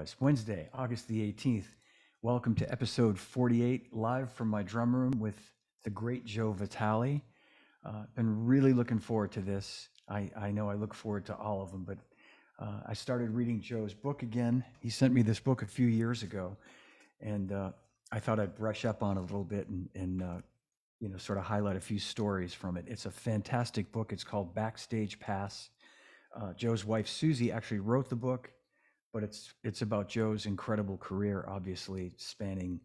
was. Wednesday, August the 18th. Welcome to episode 48, live from my drum room with the great Joe Vitale. Been really looking forward to this. I know I look forward to all of them, but I started reading Joe's book again. He sent me this book a few years ago, and I thought I'd brush up on it a little bit and sort of highlight a few stories from it. It's a fantastic book. It's called Backstage Pass. Joe's wife, Susie, actually wrote the book, but it's about Joe's incredible career, obviously spanning,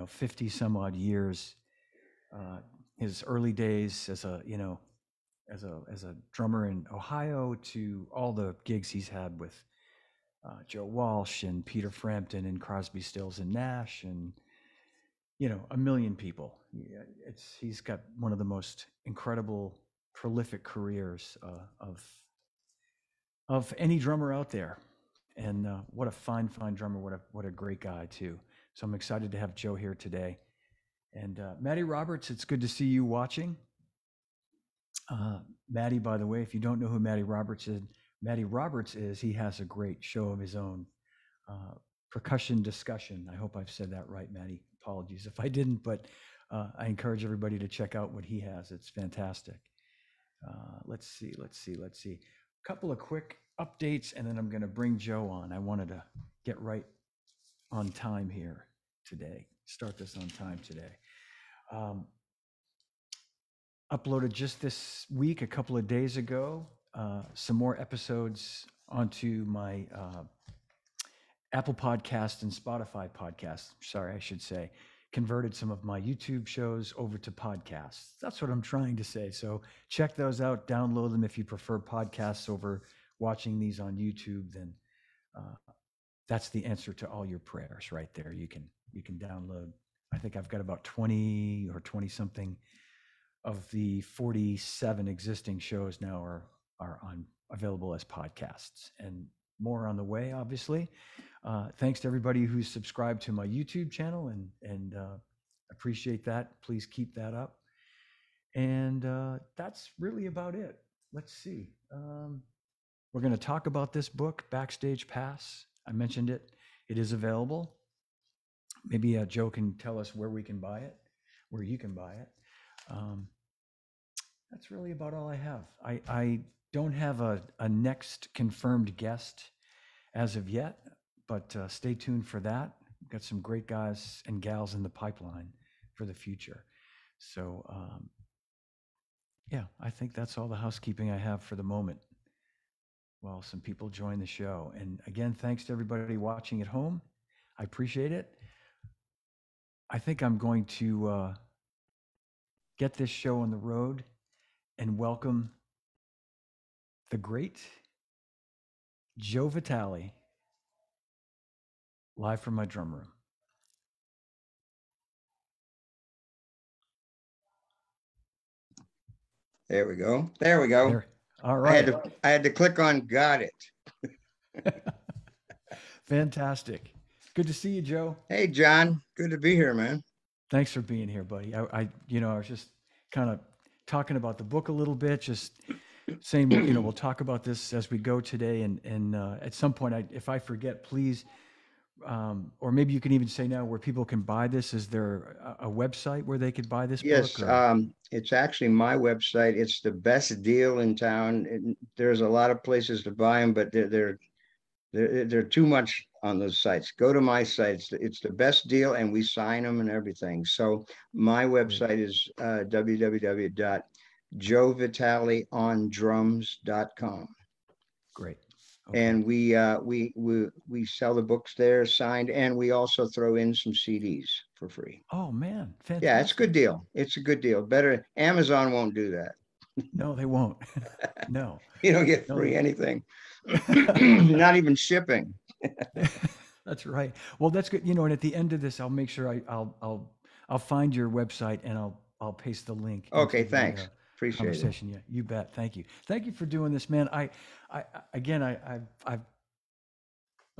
50 some odd years. His early days as a drummer in Ohio to all the gigs he's had with Joe Walsh and Peter Frampton and Crosby, Stills and Nash and a million people. He's got one of the most incredible, prolific careers of any drummer out there. And what a fine drummer! What a great guy too. So I'm excited to have Joe here today. And Maddie Roberts, it's good to see you watching. Maddie, by the way, if you don't know who Maddie Roberts is, he has a great show of his own, Percussion Discussion. I hope I've said that right, Maddie. Apologies if I didn't, but I encourage everybody to check out what he has. It's fantastic. Let's see. A couple of quick updates, and then I'm going to bring Joe on. I wanted to get right on time here today. Start this on time today. Uploaded just this week, a couple of days ago, some more episodes onto my Apple Podcast and Spotify podcast. Sorry, I should say. Converted some of my YouTube shows over to podcasts. That's what I'm trying to say. So check those out, download them if you prefer podcasts over watching these on YouTube. Then that's the answer to all your prayers right there. You can download. I think I've got about 20 or 20 something of the 47 existing shows now are available as podcasts, and more on the way, obviously. Thanks to everybody who's subscribed to my YouTube channel, and appreciate that. Please keep that up. And that's really about it. Let's see. We're going to talk about this book, Backstage Pass. I mentioned it. It is available. Maybe Joe can tell us where we can buy it, where you can buy it. That's really about all I have. I don't have a next confirmed guest as of yet, but stay tuned for that. We've got some great guys and gals in the pipeline for the future. So, I think that's all the housekeeping I have for the moment. Well, some people join the show. And again, thanks to everybody watching at home. I appreciate it. I think I'm going to get this show on the road and welcome the great Joe Vitale, live from my drum room. There we go. There. All right. I had to click on got it. Fantastic. Good to see you, Joe. Hey, John. Good to be here, man. Thanks for being here, buddy. I was just kind of talking about the book a little bit, just saying, we'll talk about this as we go today. And at some point, if I forget, please, or maybe you can even say now where people can buy this. Is there a website where they could buy this book? Yes, it's actually my website. It's the best deal in town. There's a lot of places to buy them, but they're too much on those sites. Go to my site. It's the best deal, and we sign them and everything. So my website is www.joevitaleondrums.com. Great. Okay. And we sell the books there, signed, and we also throw in some CDs for free. Oh man, fantastic! Yeah, it's a good deal. It's a good deal. Better. Amazon won't do that. No, they won't. No, you don't get free anything. Not even shipping. That's right. Well, that's good. And at the end of this, I'll make sure I'll find your website and I'll paste the link. Okay, thanks. Appreciate it. Yeah, you bet. Thank you for doing this, man. I'm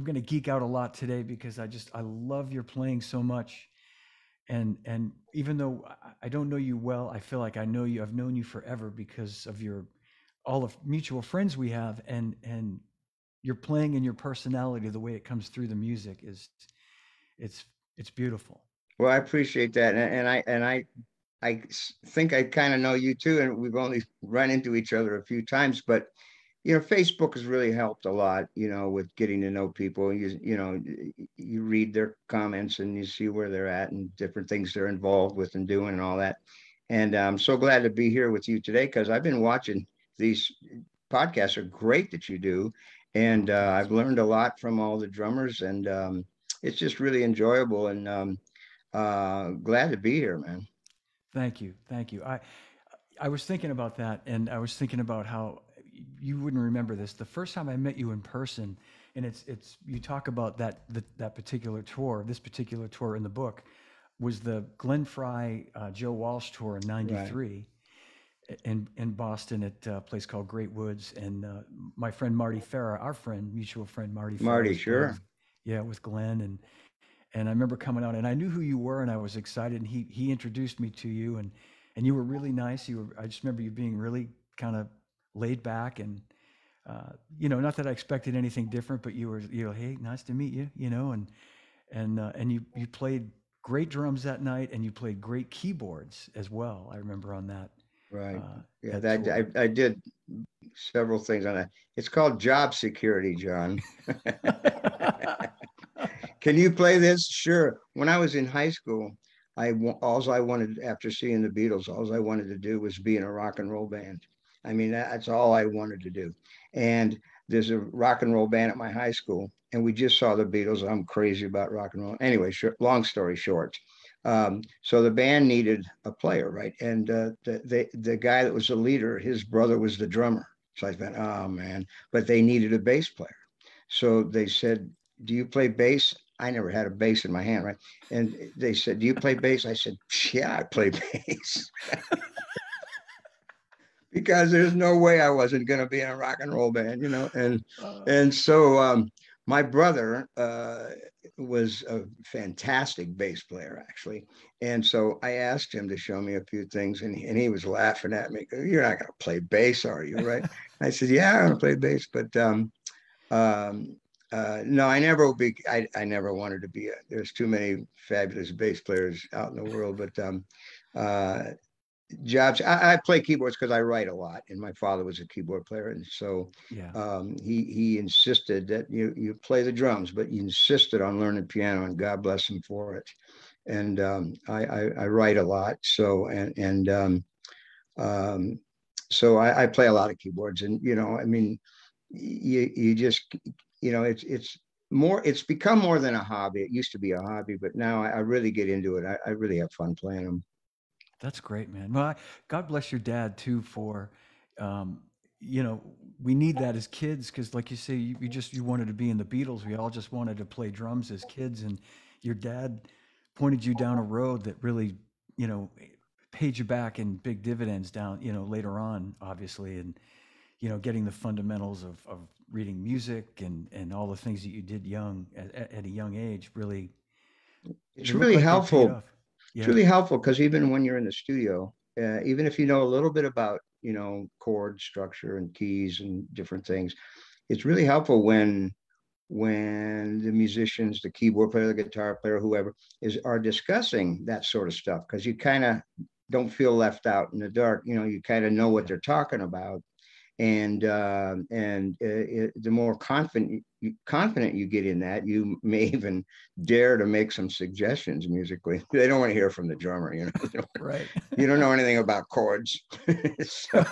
going to geek out a lot today because I love your playing so much, and even though I don't know you well, I feel like I know you. I've known you forever because of all the mutual friends we have, and your playing and your personality, the way it comes through the music it's it's beautiful. Well, I appreciate that, and I think I kind of know you too, and we've only run into each other a few times, but Facebook has really helped a lot, with getting to know people. You read their comments and you see where they're at and different things they're involved with and doing and all that. And I'm so glad to be here with you today because I've been watching these podcasts are great that you do, and Oh, thanks, I've learned a lot from all the drummers, and it's just really enjoyable and glad to be here, man. thank you, thank you. I was thinking about that, and I was thinking about how you wouldn't remember this. The first time I met you in person, and it's you talk about that particular tour, this particular tour in the book, was the Glenn Fry Joe Walsh tour in Right. '93 in Boston at a place called Great Woods, and my friend Marty Farah, our friend, mutual friend Marty Farah, Marty, was playing sure. with, yeah, with Glenn, and I remember coming out, and I knew who you were, and I was excited, and he introduced me to you, and you were really nice. I just remember you being really kind of laid back, and not that I expected anything different, but hey, nice to meet you, and you played great drums that night, and you played great keyboards as well. I remember on Right. uh, Yeah, that that tour. I did several things on that. It's called job security, John. Can you play this? Sure. When I was in high school, all I wanted after seeing the Beatles, all I wanted to do was be in a rock and roll band. I mean, that's all I wanted to do. And there's a rock and roll band at my high school, and we just saw the Beatles. I'm crazy about rock and roll. Anyway, long story short, so the band needed a player, right? And the guy that was the leader, his brother was the drummer. So I thought, oh man, but they needed a bass player. So they said, do you play bass? I never had a bass in my hand, right? And they said, do you play bass? I said, yeah, I play bass because there's no way I wasn't going to be in a rock and roll band, And Uh, and so my brother was a fantastic bass player, actually. And so I asked him to show me a few things, and he was laughing at me. You're not going to play bass, are you? Right? I said, yeah, I'm going to play bass, but um, no, I never wanted to be there's too many fabulous bass players out in the world, but uh, jobs. I play keyboards because I write a lot, and my father was a keyboard player, and so yeah. he insisted that you play the drums, but he insisted on learning piano, and God bless him for it. And I write a lot, so um, so I play a lot of keyboards, and I mean, you just it's become more than a hobby. It used to be a hobby, but now I really get into it. I really have fun playing them. That's great, man. Well, God bless your dad too for, um, you know, we need that as kids because, like you say, you wanted to be in the Beatles. We all just wanted to play drums as kids, and your dad pointed you down a road that really, you know, paid you back in big dividends down, later on, obviously, and getting the fundamentals of reading music and all the things that you did at a young age really It's they look really like they paid helpful. off. It's Yeah, really helpful because even when you're in the studio, even if you know a little bit about chord structure and keys and different things, it's really helpful when the musicians, the keyboard player, the guitar player, whoever are discussing that sort of stuff because you kind of don't feel left out in the dark. You kind of know what yeah, they're talking about, and the more confident you get in that, you may even dare to make some suggestions musically. They don't want to hear from the drummer, right. you don't know anything about chords. So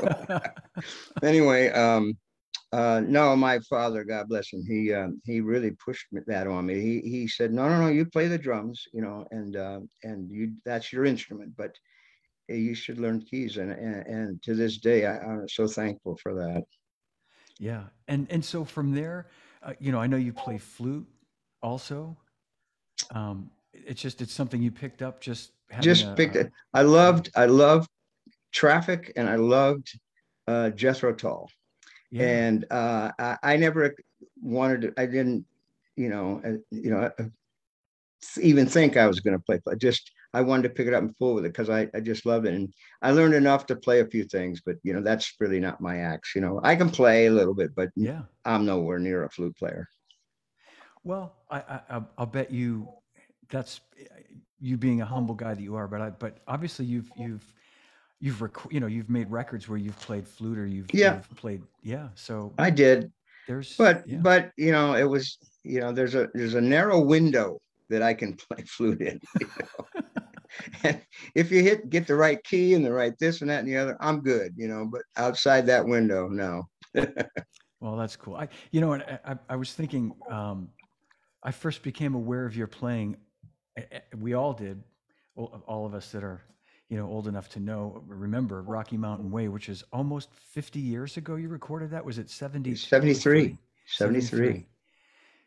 anyway, no, my father, God bless him, he really pushed that on me. He said, no, no, no, you play the drums, and you that's your instrument, but you should learn keys. And to this day, I'm so thankful for that. Yeah, and so from there, I know you play flute also. It's something you picked up just having Just picked it. I yeah, loved, I loved Traffic, and I loved Jethro Tull. yeah, And I never wanted to. I didn't, you know, even think I was going to play. I wanted to pick it up and fool with it because I just loved it. And I learned enough to play a few things, but that's really not my axe. I can play a little bit, but Yeah. I'm nowhere near a flute player. Well, I'll bet you that's you being a humble guy that you are, but obviously you've made records where you've played flute or Yeah, you've played, yeah. So I did. there's, But yeah. it was, there's a narrow window that I can play flute in. And if you get the right key and the right this and that and the other, I'm good, but outside that window, no. Well, that's cool. And I was thinking, I first became aware of your playing. We all did, all of us that are, old enough to remember Rocky Mountain Way, which is almost 50 years ago. You recorded that. Was it 72 or 73. three? 73. 73.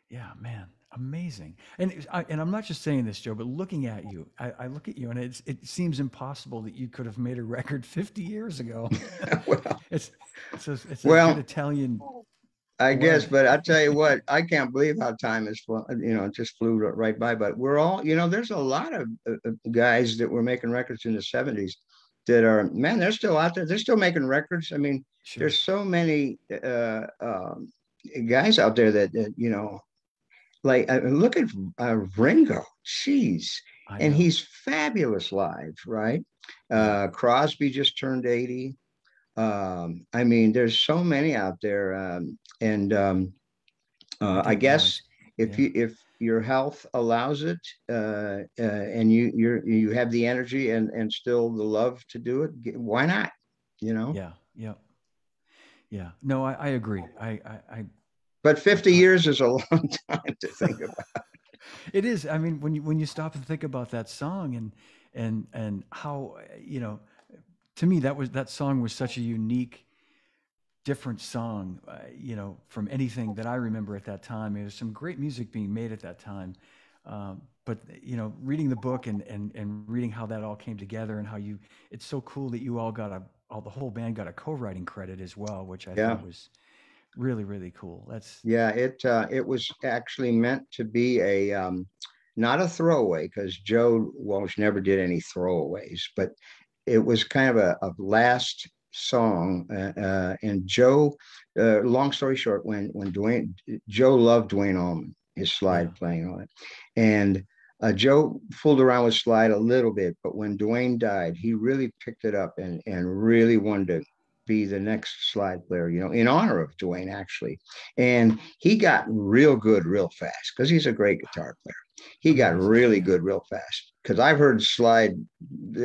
Yeah, man, amazing. And I'm not just saying this, Joe, but looking at you, I look at you, and it seems impossible that you could have made a record 50 years ago. Well, It's a good well, Italian I guess, blood. but I tell you what, I can't believe how time is, just flew right by. But we're all, there's a lot of guys that were making records in the 70s that are, man, they're still out there. They're still making records. I mean, Sure. there's so many guys out there that like look at Ringo. Jeez. I And know. he's fabulous live, right? Yeah. Crosby just turned 80. I mean, there's so many out there, and I I didn't guess realize. Yeah. if your health allows it, and you have the energy and still the love to do it, why not? Yeah. Yeah. Yeah. No, I agree. But I, 50 I years is a long time to think about. it is. I mean, when you stop and think about that song and how, to me that song was such a unique, different song, from anything that I remember at that time. There was some great music being made at that time. But reading the book and reading how that all came together and it's so cool that you all the whole band got a co-writing credit as well, which I Yeah. thought was really, really cool. That's Yeah, it was actually meant to be a not a throwaway because Joe Walsh never did any throwaways, but it was kind of a last song. And Joe, long story short, when Joe loved Dwayne Allman, his yeah, slide playing on it, and Joe fooled around with slide a little bit, but when Dwayne died, he really picked it up and really wanted to be the next slide player, in honor of Dwayne, actually. And he got real good real fast because he's a great guitar player. He got amazing. really Yeah, good real fast because I've heard slide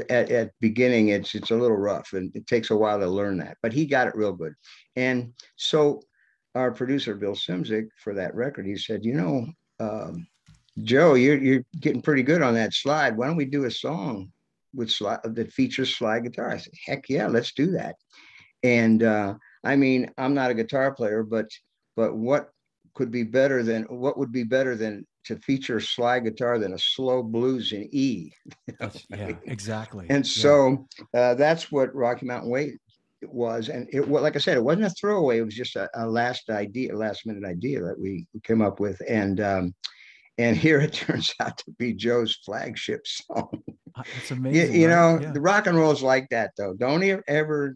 at beginning, it's a little rough and it takes a while to learn that, but he got it real good. And so our producer, Bill Simzik, for that record, he said, Joe, you're getting pretty good on that slide. Why don't we do a song with slide that features slide guitar? I said, heck yeah, let's do that. And I mean, I'm not a guitar player, but what would be better than to feature slide guitar than a slow blues in E? yeah, exactly. And Yeah, so that's what Rocky Mountain Way was. And like I said, it wasn't a throwaway. It was just a last minute idea that we came up with. And here it turns out to be Joe's flagship song. it's amazing, right? Yeah, The rock and roll is like that, though. Don't ever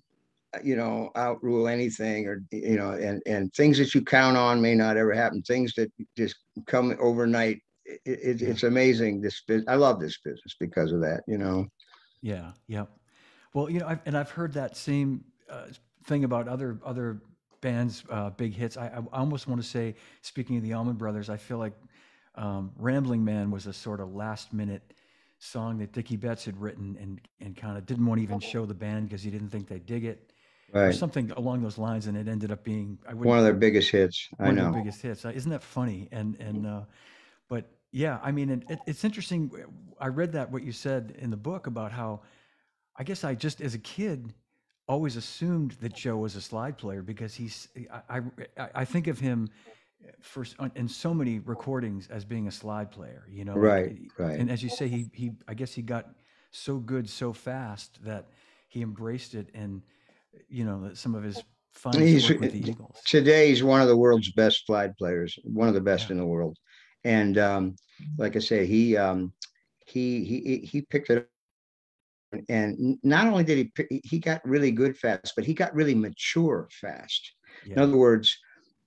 outrule anything, or and things that you count on may not ever happen. Things that just come overnight. yeah, It's amazing. I love this business because of that. yeah, yeah. Well, I've heard that same thing about other bands, big hits. I almost want to say, speaking of the Allman Brothers, I feel like "Rambling Man" was a sort of last minute song that Dickie Betts had written and kind of didn't want to even show the band because he didn't think they'd dig it or Right. something along those lines, and it ended up being One of their biggest hits. I one of their know. biggest hits. Isn't that funny? But yeah, I mean, it's interesting. I read that what you said in the book about how I guess I just as a kid always assumed that Joe was a slide player because I think of him in so many recordings as being a slide player, like, Right. Right. and as you say, he I guess he got so good so fast that he embraced it, and some of his finest He's work with the Eagles. today he's one of the world's best slide players, one of the best Yeah, in the world. And like I say, he picked it up. And not only did he got really good fast, but he got really mature fast. In Yeah. other words,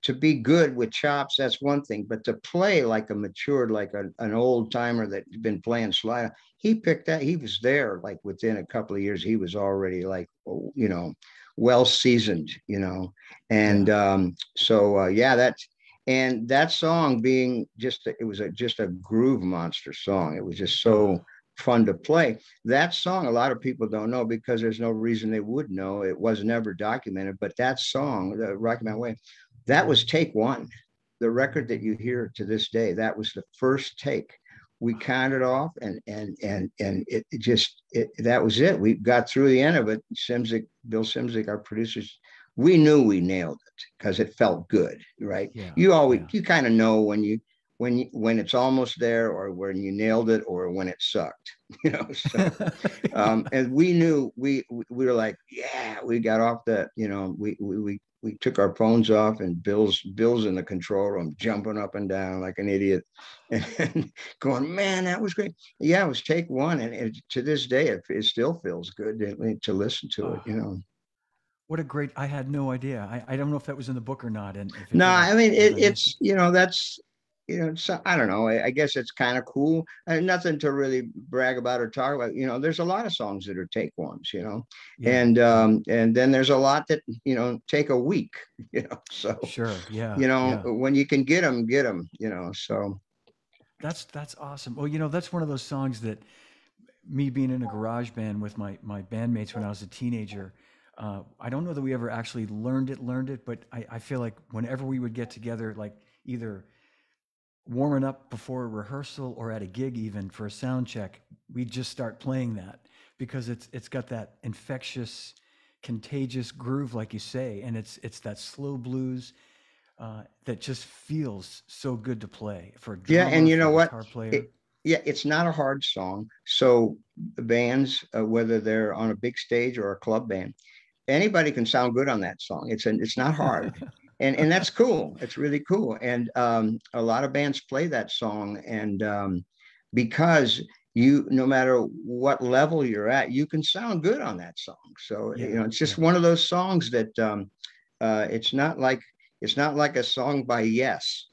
to be good with chops, that's one thing, but to play like a matured, like an old timer that's been playing slide, he picked that. He was there like within a couple of years. He was already like, well seasoned, and Yeah. yeah, that song being it was just a groove monster song. It was just Oh, so fun to play. That song, a lot of people don't know because there's no reason they would know. It was never documented, but that song, the Rocky Mountain Way, that was take one. The record that you hear to this day, that was the first take. We counted off, and that was it. We got through the end of it. Bill Simzik, our producers, we knew we nailed it because it felt good, right? yeah. You Yeah. kind of know when it's almost there, or when you nailed it, or when it sucked, So and we knew we were like, yeah, we got off that, we took our phones off, and Bill's in the control room jumping up and down like an idiot, and going, man, that was great. Yeah, it was take one, and to this day it still feels good to listen to it, Oh, what a great! I had no idea. I don't know if that was in the book or not, and if it No, did, I mean was I missing? it's that's so, I don't know. I guess it's kind of cool. Nothing to really brag about or talk about. There's a lot of songs that are take ones. Yeah. Yeah. And then there's a lot that take a week. So Sure. Yeah. Yeah. when you can get them, get them. So That's awesome. Well, that's one of those songs that me being in a garage band with my bandmates when I was a teenager. I don't know that we ever actually learned it, but I feel like whenever we would get together, like either warming up before a rehearsal or at a gig even for a sound check, we'd just start playing that because it's got that infectious, contagious groove, like you say, and it's that slow blues that just feels so good to play for a yeah, and drummer, you for know a what? guitar It, player. yeah, it's not a hard song. So the bands, whether they're on a big stage or a club band, anybody can sound good on that song. It's not hard, and that's cool. It's really cool, and a lot of bands play that song, and because no matter what level you're at, you can sound good on that song. So Yeah, it's just yeah. one of those songs that it's not like a song by Yes.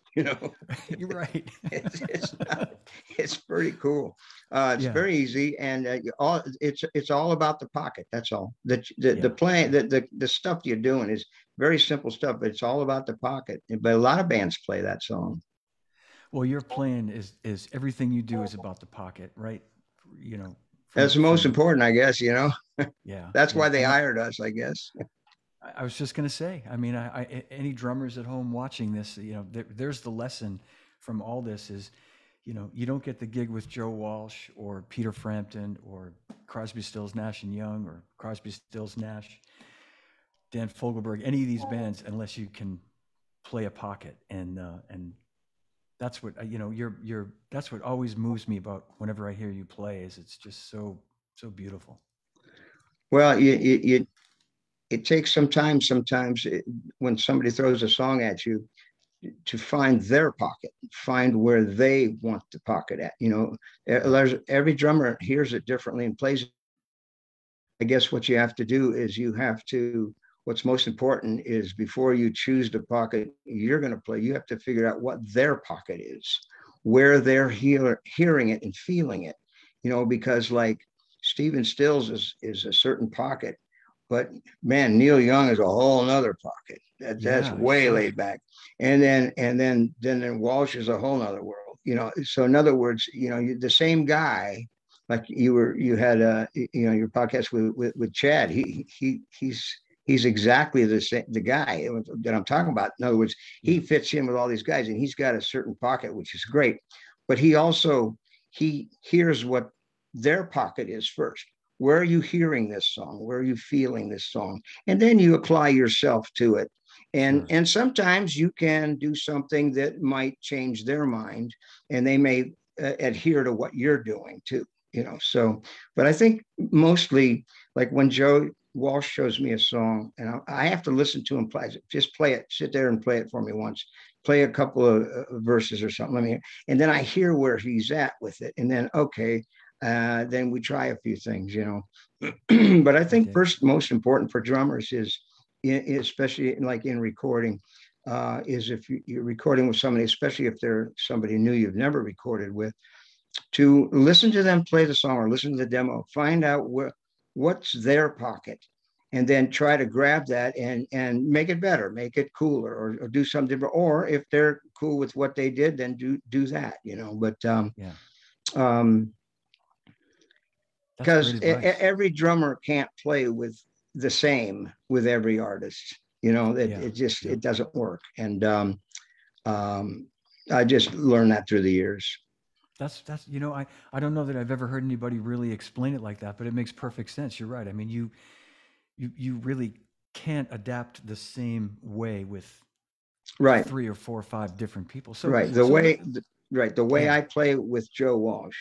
You're right. It's not, it's pretty cool. It's Yeah, very easy, and it's all about the pocket. That's all. The yeah, playing, yeah. the stuff you're doing is very simple stuff, but it's all about the pocket. But a lot of bands play that song. Well, your plan is everything you do is about the pocket, right? That's From the most from important, I guess. yeah, That's yeah. why they And hired us, I guess. I was just gonna say, I mean, any drummers at home watching this, there's the lesson from all this is, you don't get the gig with Joe Walsh or Peter Frampton or Crosby, Stills, Nash and Young or Crosby, Stills, Nash, Dan Fogelberg, any of these bands, unless you can play a pocket, and that's what that's what always moves me about whenever I hear you play is it's just so beautiful. Well, it takes some time sometimes when somebody throws a song at you to find their pocket, find where they want the pocket at. Yeah, Every drummer hears it differently and plays. I guess what you have to do is what's most important is before you choose the pocket you're going to play, you have to figure out what their pocket is, where they're hearing it and feeling it, because like Stephen Stills is a certain pocket, but man, Neil Young is a whole nother pocket. That's yeah, way sure. laid back. And then Walsh is a whole nother world. So in other words, the same guy, like you had your podcast with Chad. He's exactly the guy that I'm talking about. In other words, Yeah, he fits in with all these guys, and he's got a certain pocket, which is great. But he hears what their pocket is first. Where are you hearing this song? Where are you feeling this song? And then you apply yourself to it. And sure. and sometimes you can do something that might change their mind, and they may adhere to what you're doing too. So, but I think mostly, like when Joe Walsh shows me a song and I have to listen to him play it, just play it, sit there and play it for me once. play a couple of verses or something. Let me, and then I hear where he's at with it, and then okay, then we try a few things, you know. But I I think dig it. first most important for drummers is, especially like in recording, is if you're recording with somebody, especially if they're somebody new you've never recorded with, to listen to them play the song or listen to the demo, find out what's their pocket, and then try to grab that and make it better, make it cooler, or do something different. Or if they're cool with what they did, then do that, you know. But Yeah. um, That's because great advice. every drummer can't play with the same with every artist. You know, Yeah. it just Yeah. it doesn't work. And um, I just learned that through the years. That's I don't know that I've ever heard anybody really explain it like that, but it makes perfect sense. You're right. I mean, you really can't adapt the same way with Right, three or four or five different people. So right. The way yeah. I play with Joe Walsh,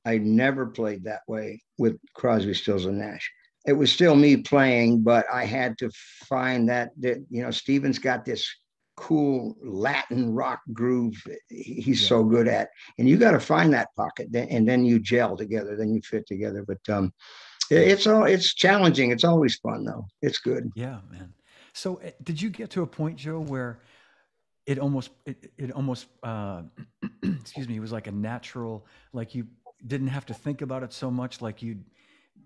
I never played that way with Crosby, Stills, and Nash. It was still me playing, but I had to find that you know, Steven's got this cool Latin rock groove he's Yeah. so good at, and you got to find that pocket, and then you gel together, then you fit together. But Yeah. it's challenging. It's always fun though. It's good. Yeah, man. So did you get to a point, Joe, where it almost excuse me, it was like a natural, like you didn't have to think about it so much, like you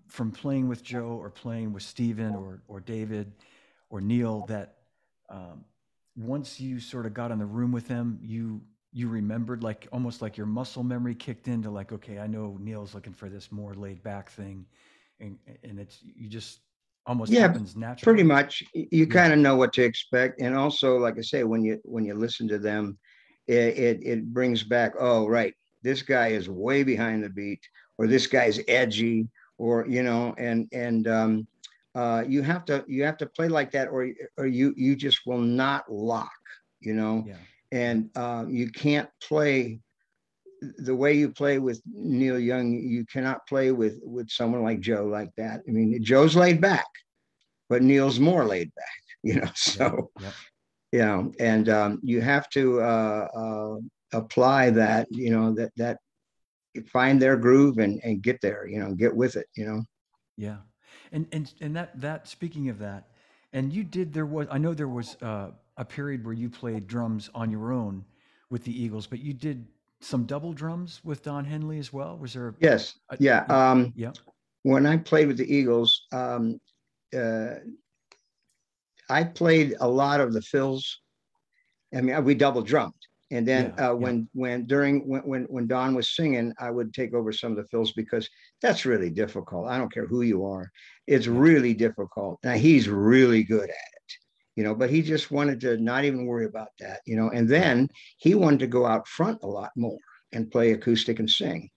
from playing with Joe or playing with Steven or David or Neil, that um, once you sort of got in the room with them, you remembered, like almost like your muscle memory kicked into, like, okay, I know Neil's looking for this more laid back thing, and it's you just almost Yeah, happens pretty naturally. much. You Yeah, kind of know what to expect, and also, like I say, when you listen to them, it brings back. Oh, right, this guy is way behind the beat, or this guy's edgy, or you know, you have to play like that, or you just will not lock, you know, yeah, yeah, and you can't play the way you play with Neil Young. You cannot play with someone like Joe like that. I mean, Joe's laid back, but Neil's more laid back, you know. yeah, So yep, yeah, and you have to apply that, you know, that find their groove and get there, you know, get with it, you know. yeah. And that speaking of that, and you did there was I know there was a period where you played drums on your own with the Eagles, but you did some double drums with Don Henley as well. Was there Yes, a yeah. yeah, When I played with the Eagles, uh, I played a lot of the fills. I mean, we double drummed. And then yeah, yeah, when Don was singing, I would take over some of the fills because that's really difficult. I don't care who you are, it's yeah, really difficult. Now he's really good at it, you know, but he just wanted to not even worry about that, you know. And right, then he wanted to go out front a lot more and play acoustic and sing,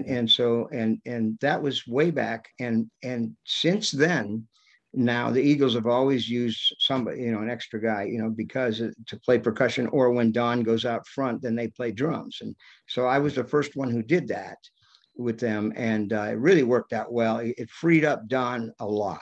yeah, and that was way back. And since then, now the Eagles have always used somebody, you know, an extra guy, you know, because to play percussion, or when Don goes out front, then they play drums. And so I was yeah, the first one who did that with them, and it really worked out well. It freed up Don a lot,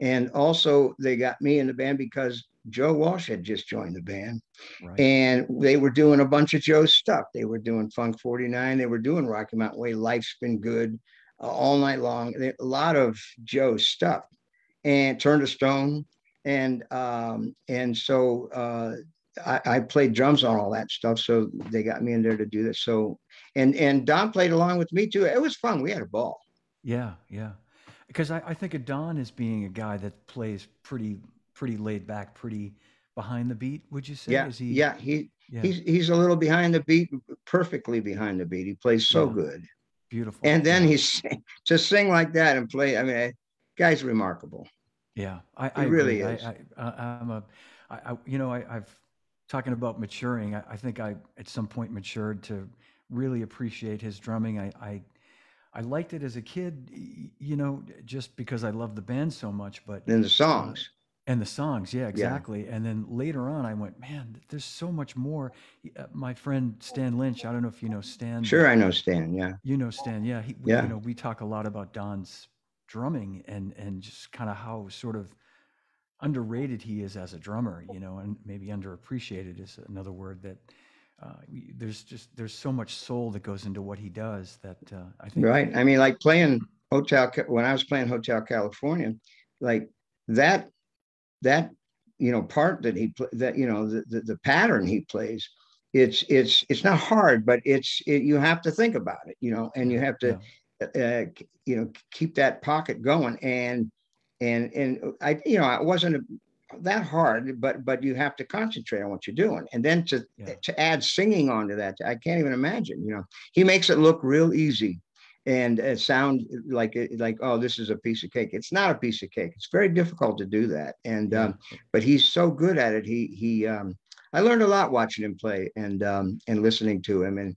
and also they got me in the band because Joe Walsh had just joined the band, right, and they were doing a bunch of Joe's stuff. They were doing Funk 49, they were doing Rocky Mountain Way, Life's Been Good, all night long. A lot of Joe's stuff, and Turn to Stone, and so I played drums on all that stuff. So they got me in there to do this. So and Don played along with me too. It was fun. We had a ball. yeah, yeah. Because I think of Don as being a guy that plays pretty laid back, pretty behind the beat. Would you say? Yeah, Is he? yeah. Yeah, He's a little behind the beat, perfectly behind the beat. He plays so yeah, good. beautiful. And then Yeah, he's to sing like that and play. I mean, guy's remarkable. yeah. I He really agree. is. I'm a I've talking about maturing. I think I at some point matured to really appreciate his drumming. I liked it as a kid, just because I loved the band so much. But And the uh, songs. and the songs, yeah, Yeah. exactly. And then later on, I went, man, there's so much more. My friend Stan Lynch, I don't know if you know Stan, but Sure, I know Stan. Yeah. you know Stan, yeah. Yeah. We talk a lot about Don's drumming and just kind of how sort of underrated he is as a drummer, and maybe underappreciated is another word that there's so much soul that goes into what he does that I think. Right. I mean, like playing when I was playing Hotel California, like that that part that that the pattern he plays, it's not hard, but you have to think about it, and Yeah, you have to yeah, keep that pocket going, and I it wasn't that hard, but you have to concentrate on what you're doing, and then yeah, to add singing onto that, I can't even imagine. He makes it look real easy, and it sound like, oh, this is a piece of cake. It's not a piece of cake. It's very difficult to do that, and yeah, but he's so good at it. I learned a lot watching him play, and listening to him, and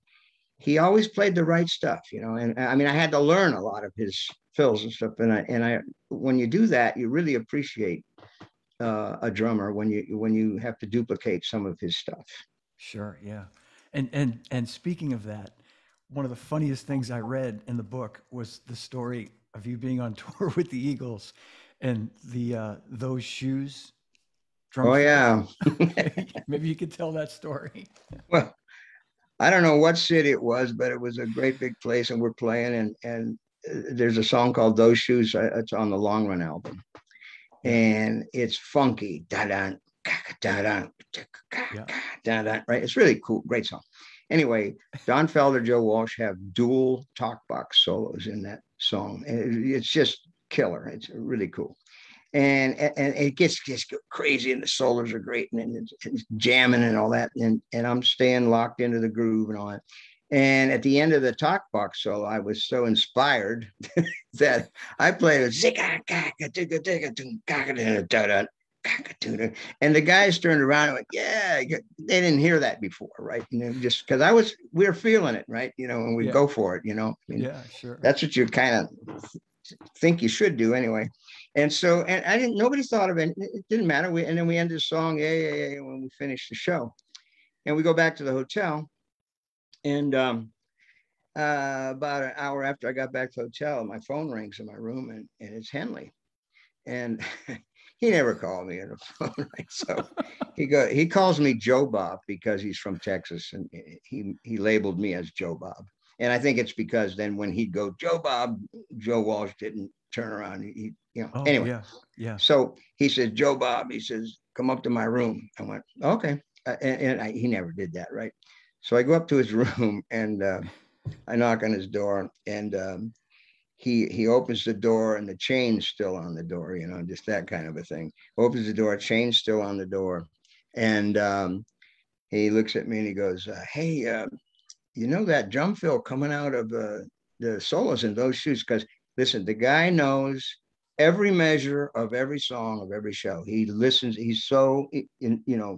he always played the right stuff, and I mean, I had to learn a lot of his fills and stuff, and I when you do that, you really appreciate a drummer when you have to duplicate some of his stuff. sure, yeah. And speaking of that, one of the funniest things I read in the book was the story of you being on tour with the Eagles and the those shoes drum Oh fill. yeah. Maybe you could tell that story. Well, I don't know what city it was, but it was a great big place, and we're playing, and there's a song called "Those Shoes." It's on the Long Run album, Yeah, and it's funky, da da da da yeah, da da. Right, it's really cool, great song. Anyway, Don Felder, Joe Walsh have dual talk box solos in that song, and it's just killer. It's really cool. And it gets just crazy, and the solos are great, and it's jamming and all that, and I'm staying locked into the groove and all that. And at the end of the talk box solo, I was so inspired that I played a and the guys turned around and went, "Yeah," they didn't hear that before, right? Just because we were feeling it, right? And we yeah, go for it. I mean, yeah, sure. that's what you kind of think you should do anyway. And I didn't, nobody thought of it. It didn't matter. And then we ended the song, yeah, yeah, yeah, when we finished the show. And we go back to the hotel. And about an hour after I got back to the hotel, my phone rings in my room, and it's Henley. And he never called me on the phone, right? So he calls me Joe Bob because he's from Texas, and he labeled me as Joe Bob. And I think it's because then when he'd go Joe Bob, Joe Walsh didn't turn around. Oh, Anyway. yeah, yeah. So he says, Joe Bob, he says, come up to my room. I went, okay. He never did that, right? So I go up to his room, and I knock on his door, and he opens the door, and the chain's still on the door, just that kind of a thing. Opens the door, chain's still on the door. And he looks at me and he goes, hey, that drum fill coming out of the solos in those shoes? Because listen, the guy knows every measure of every song of every show. He listens. He's so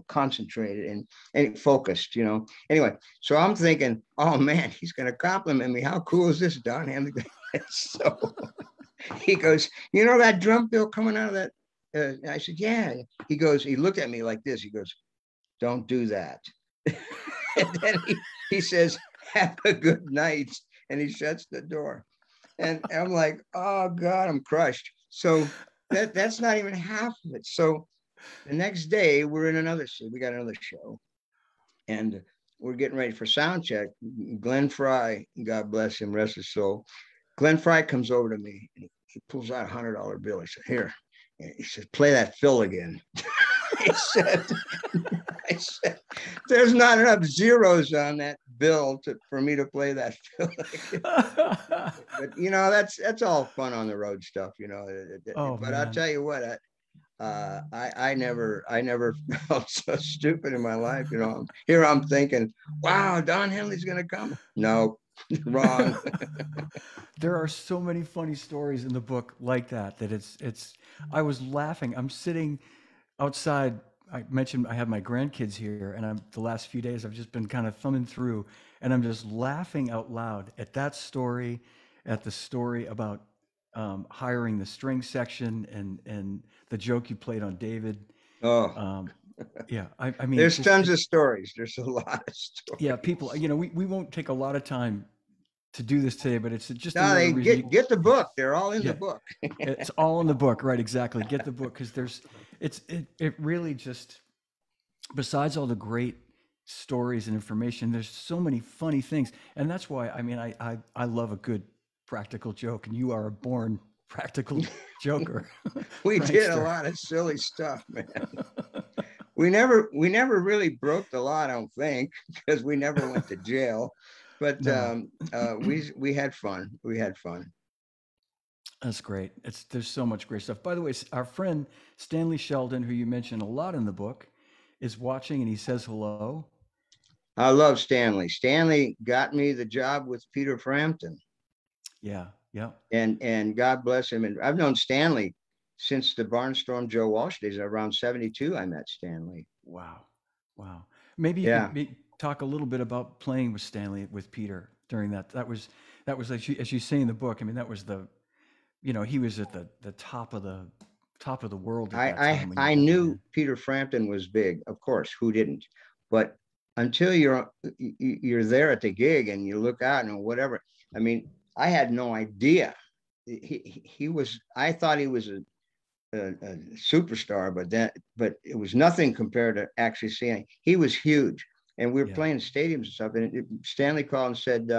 concentrated and focused. Anyway, so I'm thinking, oh man, he's going to compliment me. How cool is this, Don Henley? So he goes, that drum fill coming out of that. I said, yeah. He goes. He looked at me like this. He goes, don't do that. And then he says, have a good night. And he shuts the door. And I'm like, oh God, I'm crushed. So that's not even half of it. So the next day we're in another city. We got another show, and we're getting ready for sound check. Glenn Fry, God bless him, rest his soul. Glenn Fry comes over to me, and he pulls out $100 bill. He said, here. And he said, play that fill again. I said, there's not enough zeros on that bill for me to play that fill. But that's all fun on the road stuff, Oh But I'll man. tell you what, I never felt so stupid in my life. Here I'm thinking, wow, Don Henley's gonna come. No, wrong. There are so many funny stories in the book like that it's I was laughing. I'm sitting outside. I mentioned I have my grandkids here, and the last few days I've just been kind of thumbing through, and I'm just laughing out loud at that story, at the story about hiring the string section, and the joke you played on David. Oh, Um, yeah, I mean, there's just tons of stories. There's a lot of yeah, people. stories. We won't take a lot of time to do this today, but it's just No, another they reason. get the book. They're all in the Yeah, book. it's all in the book, right? Exactly. Get the book because it really just, besides all the great stories and information, there's so many funny things, and that's why I mean I love a good practical joke, and you are a born practical joker, We did a prankster. lot of silly stuff, man. We never really broke the law, I don't think, because we never went to jail. But No, we had fun. We had fun. that's great. There's so much great stuff. By the way, our friend Stanley Sheldon, who you mention a lot in the book, is watching, and he says hello. I love Stanley. Stanley got me the job with Peter Frampton, Yeah, yeah. and God bless him. And I've known Stanley since the Barnstorm Joe Walsh days. Around 72, I met Stanley. Wow, wow. Maybe you Yeah, could talk a little bit about playing with Stanley with Peter during that. That was as you say in the book. I mean, that was he was at the top of the world at I that time when you I got that knew in. Peter Frampton was big. Of course, who didn't? But until you're there at the gig and you look out and whatever. I mean, I had no idea. He was. I thought he was a superstar, but it was nothing compared to actually seeing. He was huge, and we were Yeah, playing stadiums and stuff. And Stanley called and said,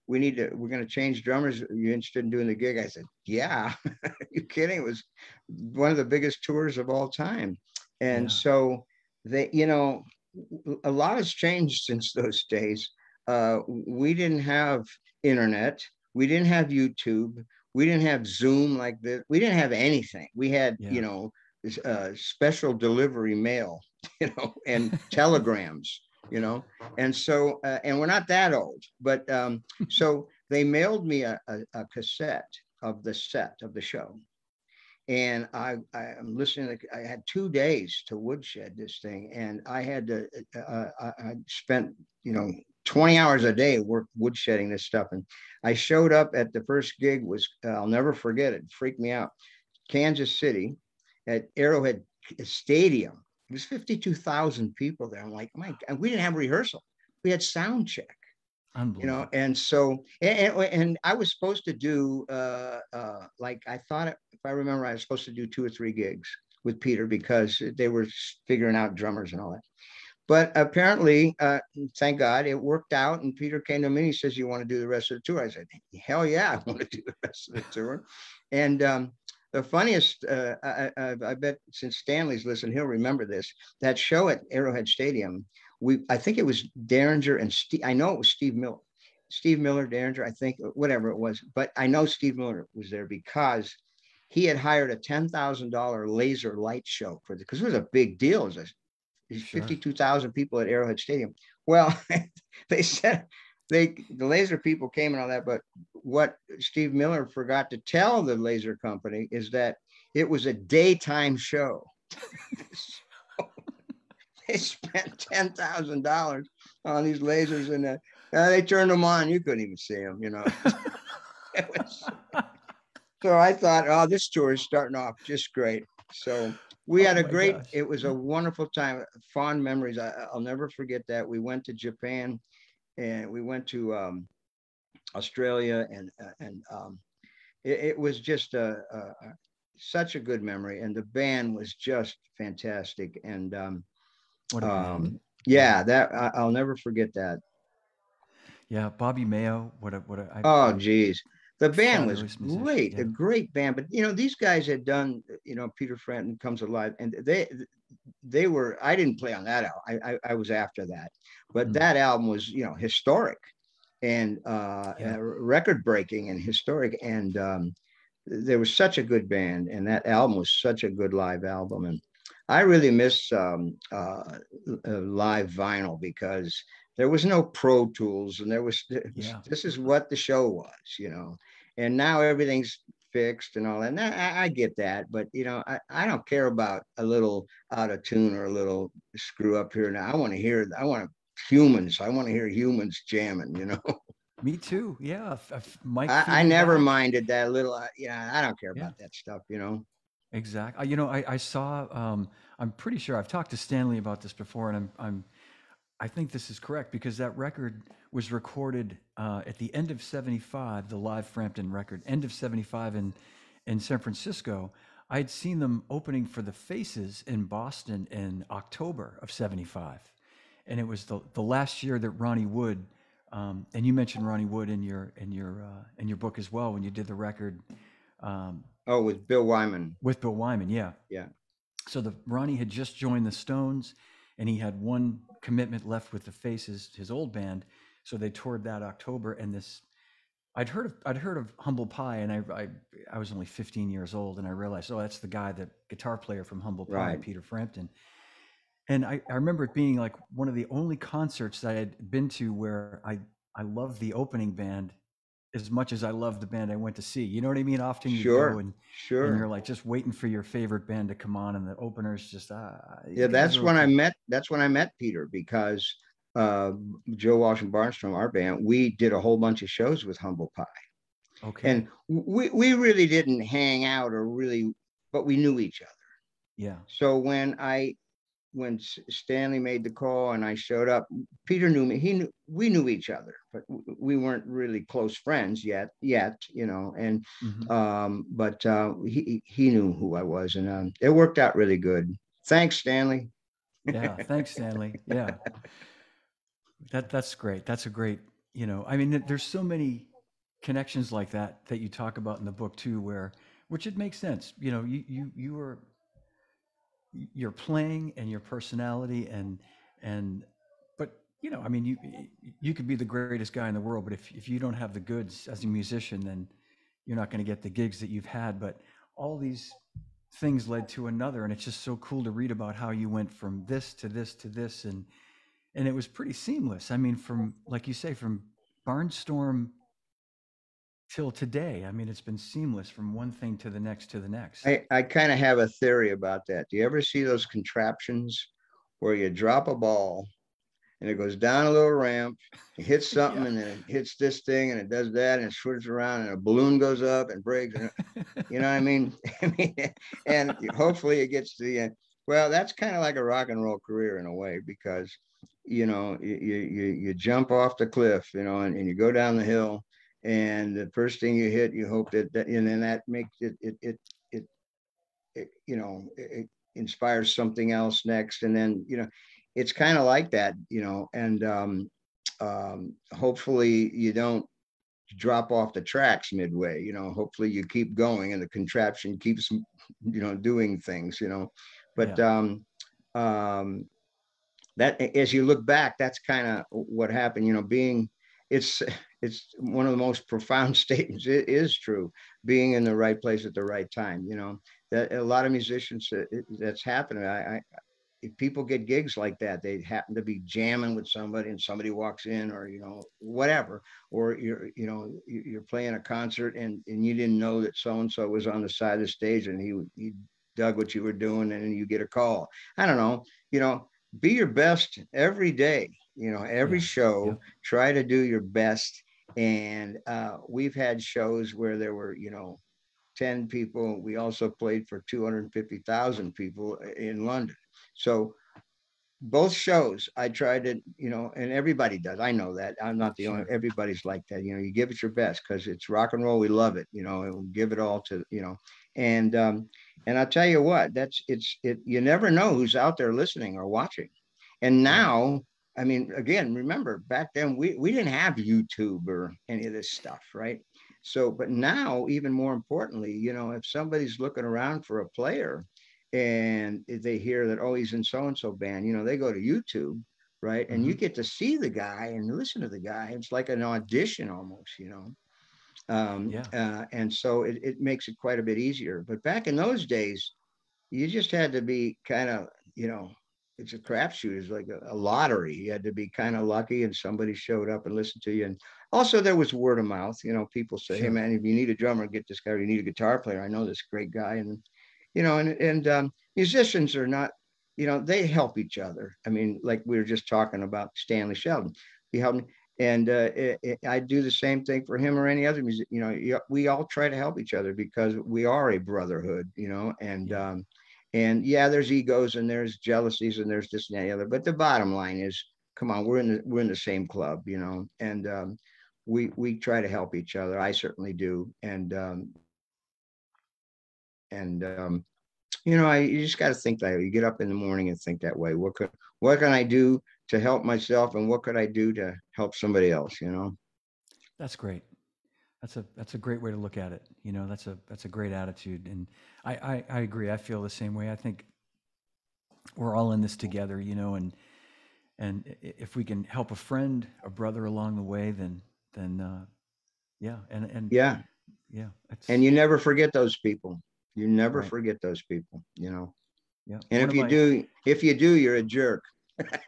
we're going to change drummers. Are you interested in doing the gig? I said, yeah. Are you kidding? It was one of the biggest tours of all time. And yeah, so a lot has changed since those days. We didn't have internet. We didn't have YouTube. We didn't have Zoom like this. We didn't have anything. We had, yeah. special delivery mail, and telegrams, and so and we're not that old, but so they mailed me a cassette of the set of the show, and I'm listening. I had 2 days to woodshed this thing, and I had to. I spent 20 hours a day woodshedding this stuff, and I showed up at the first gig. Was I'll never forget it. Freaked me out. Kansas City, at Arrowhead Stadium. It was 52,000 people there. I'm like, my God, we didn't have rehearsal. We had sound check. Unbelievable. And so and I was supposed to do like I thought if I remember I was supposed to do 2 or 3 gigs with Peter because they were figuring out drummers and all that. But apparently, thank God, it worked out. And Peter came to me and he says, "You want to do the rest of the tour?" I said, "Hell yeah, I want to do the rest of the tour." And the funniest, I bet since Stanley's listened, he'll remember this. That show at Arrowhead Stadium, I think it was Derringer and Steve. I know it was Steve Miller, Derringer, I think, whatever it was. But I know Steve Miller was there because he had hired a $10,000 laser light show because it was a big deal. It was Sure. 52,000 people at Arrowhead Stadium. Well, they said the laser people came and all that, but what Steve Miller forgot to tell the laser company is that it was a daytime show. So they spent $10,000 on these lasers, and they turned them on. You couldn't even see them, It was, so I thought, oh, this tour is starting off just great. So we Oh had my gosh. it was a wonderful time, fond memories. I'll never forget that. We went to Japan and we went to Australia, and it was just such a good memory. And the band was just fantastic. And What a band. Yeah. yeah, I'll never forget that. Yeah. Bobby Mayo. Oh, geez. The band was Fabulous musician. great, a Yeah. great band. But these guys had done, Peter Frampton Comes Alive, and they were. I didn't play on that album. I was after that, but Mm. that album was, historic and Yeah. record breaking and historic. And there was such a good band, and that album was such a good live album. And I really miss live vinyl because there was no Pro Tools, and Yeah. this is what the show was. And now everything's fixed and all that. And I get that, but I don't care about a little out of tune or a little screw up here. Now I want humans. I want to hear humans jamming. Me too. Yeah. Mike I feeding never back. minded that little, I don't care Yeah. about that stuff. Exactly. I saw. I'm pretty sure I've talked to Stanley about this before, and I think this is correct because that record was recorded at the end of '75, the live Frampton record, end of '75 in San Francisco. I'd seen them opening for the Faces in Boston in October of '75. And it was the last year that Ronnie Wood, and you mentioned Ronnie Wood in your book as well when you did the record Oh, with Bill Wyman. with Bill Wyman, yeah. Yeah. So Ronnie had just joined the Stones, and he had one commitment left with the Faces, his old band. So they toured that October, and this I'd heard of Humble Pie, and I was only 15 years old, and I realized, oh, that's the guy, the guitar player from Humble Pie, Right. Peter Frampton. And I remember it being like one of the only concerts that I had been to where I loved the opening band as much as I loved the band I went to see. You know what I mean? Often you go Sure. and Sure. you're like just waiting for your favorite band to come on, and the opener's just these Yeah, guys that's are when I okay. met. That's when I met Peter, because Joe Walsh and Barnstrom, our band, we did a whole bunch of shows with Humble Pie, and Okay, we really didn't hang out or really, but we knew each other. yeah, So when Stanley made the call and I showed up, Peter knew me. We knew each other, but we weren't really close friends yet, you know. And hmm but he knew who I was, and it worked out really good. Thanks, Stanley. yeah. Thanks, Stanley. Yeah, that's great. That's a great. I mean, there's so many connections like that you talk about in the book too, where which it makes sense. You were your playing and your personality and but I mean you could be the greatest guy in the world, but if you don't have the goods as a musician, then you're not going to get the gigs that you've had. But all these things led to another, and it's just so cool to read about how you went from this to this to this, and it was pretty seamless. I mean, from, like you say, from Barnstorm till today. I mean, it's been seamless from one thing to the next to the next. I kind of have a theory about that. Do you ever see those contraptions where you drop a ball and it goes down a little ramp, it hits something, Yeah. and then it hits this thing, and it does that, and it swirls around, and a balloon goes up and breaks, and you know what I mean? I mean, and hopefully it gets to the end. Well, that's kind of like a rock and roll career in a way, because you jump off the cliff, and you go down the hill, and the first thing you hit, you hope that and then that makes it, it inspires something else next, and then it's kind of like that, and hopefully you don't drop off the tracks midway. Hopefully you keep going and the contraption keeps doing things. But Yeah. um that, as you look back, that's kind of what happened. Being it's it's one of the most profound statements. It is true. Being in the right place at the right time. That a lot of musicians, that's happening. If people get gigs like that, they happen to be jamming with somebody and somebody walks in, or whatever, or you're playing a concert, and you didn't know that so and so was on the side of the stage, and he dug what you were doing, and you get a call. I don't know. Be your best every day. Every Yeah. show, Yeah. try to do your best. And we've had shows where there were 10 people. We also played for 250,000 people in London. So both shows I tried to, and everybody does. I know that. I'm not the only, Sure. everybody's like that. You give it your best, because it's rock and roll. We love it, and we'll give it all to, and and I'll tell you what, you never know who's out there listening or watching. And Right. now, I mean, again, remember back then we didn't have YouTube or any of this stuff, right? So, but now, even more importantly, if somebody's looking around for a player, and if they hear that, oh, he's in so and so band, they go to YouTube, right? And you hmm get to see the guy and listen to the guy. It's like an audition almost, Yeah. and so it makes it quite a bit easier. But back in those days, you just had to be kind of, it's a crapshoot. It's like a lottery. You had to be kind of lucky, and somebody showed up and listened to you. And also there was word of mouth. People say, hey Sure. man, if you need a drummer, get this guy. Or you need a guitar player, I know this great guy. And and musicians are not, they help each other. I mean, like we were just talking about Stanley Sheldon. He helped me. And I do the same thing for him or any other music. We all try to help each other, because we are a brotherhood. Yeah. And yeah, there's egos and there's jealousies and there's this and that and the other. But the bottom line is, come on, we're in the same club, you know, and we try to help each other. I certainly do, and you know, you just got to think that way. You get up in the morning and think that way. What can I do to help myself, and what could I do to help somebody else? You know. That's great. That's a great way to look at it. You know, that's a great attitude, and I agree. I feel the same way. I think we're all in this together. You know, and if we can help a friend, a brother along the way, then yeah, and Yeah, yeah, and it's you never forget those people. You never right. forget those people. You know. Yeah, And one of my if you do, you're a jerk.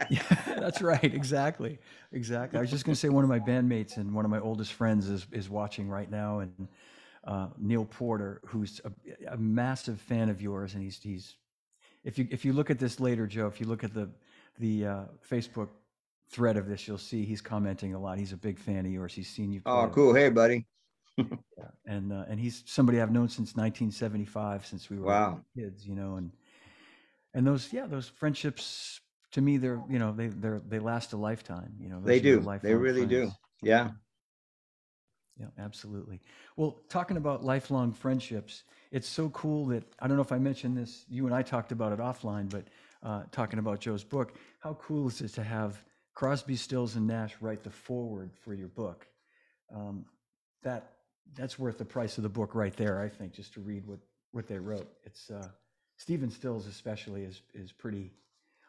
yeah, that's right. Exactly, exactly. I was just going to say one of my bandmates and one of my oldest friends is watching right now, and Neil Porter, who's a massive fan of yours, and he's if you look at this later, Joe, if you look at the Facebook thread of this, you'll see he's commenting a lot. He's a big fan of yours. He's seen you Oh, play. cool. Hey, buddy. Yeah, and he's somebody I've known since 1975, since we were Wow. kids, you know, and those yeah those friendships to me they're you know they last a lifetime. You know, They those are your do. They lifelong really do. friends. Yeah. Yeah. Yeah, absolutely. Well, talking about lifelong friendships, it's so cool that I don't know if I mentioned this. You and I talked about it offline, but talking about Joe's book, how cool is it to have Crosby, Stills, and Nash write the foreword for your book? Um, that that's worth the price of the book right there. I think just to read what they wrote. It's Stephen Stills especially is pretty.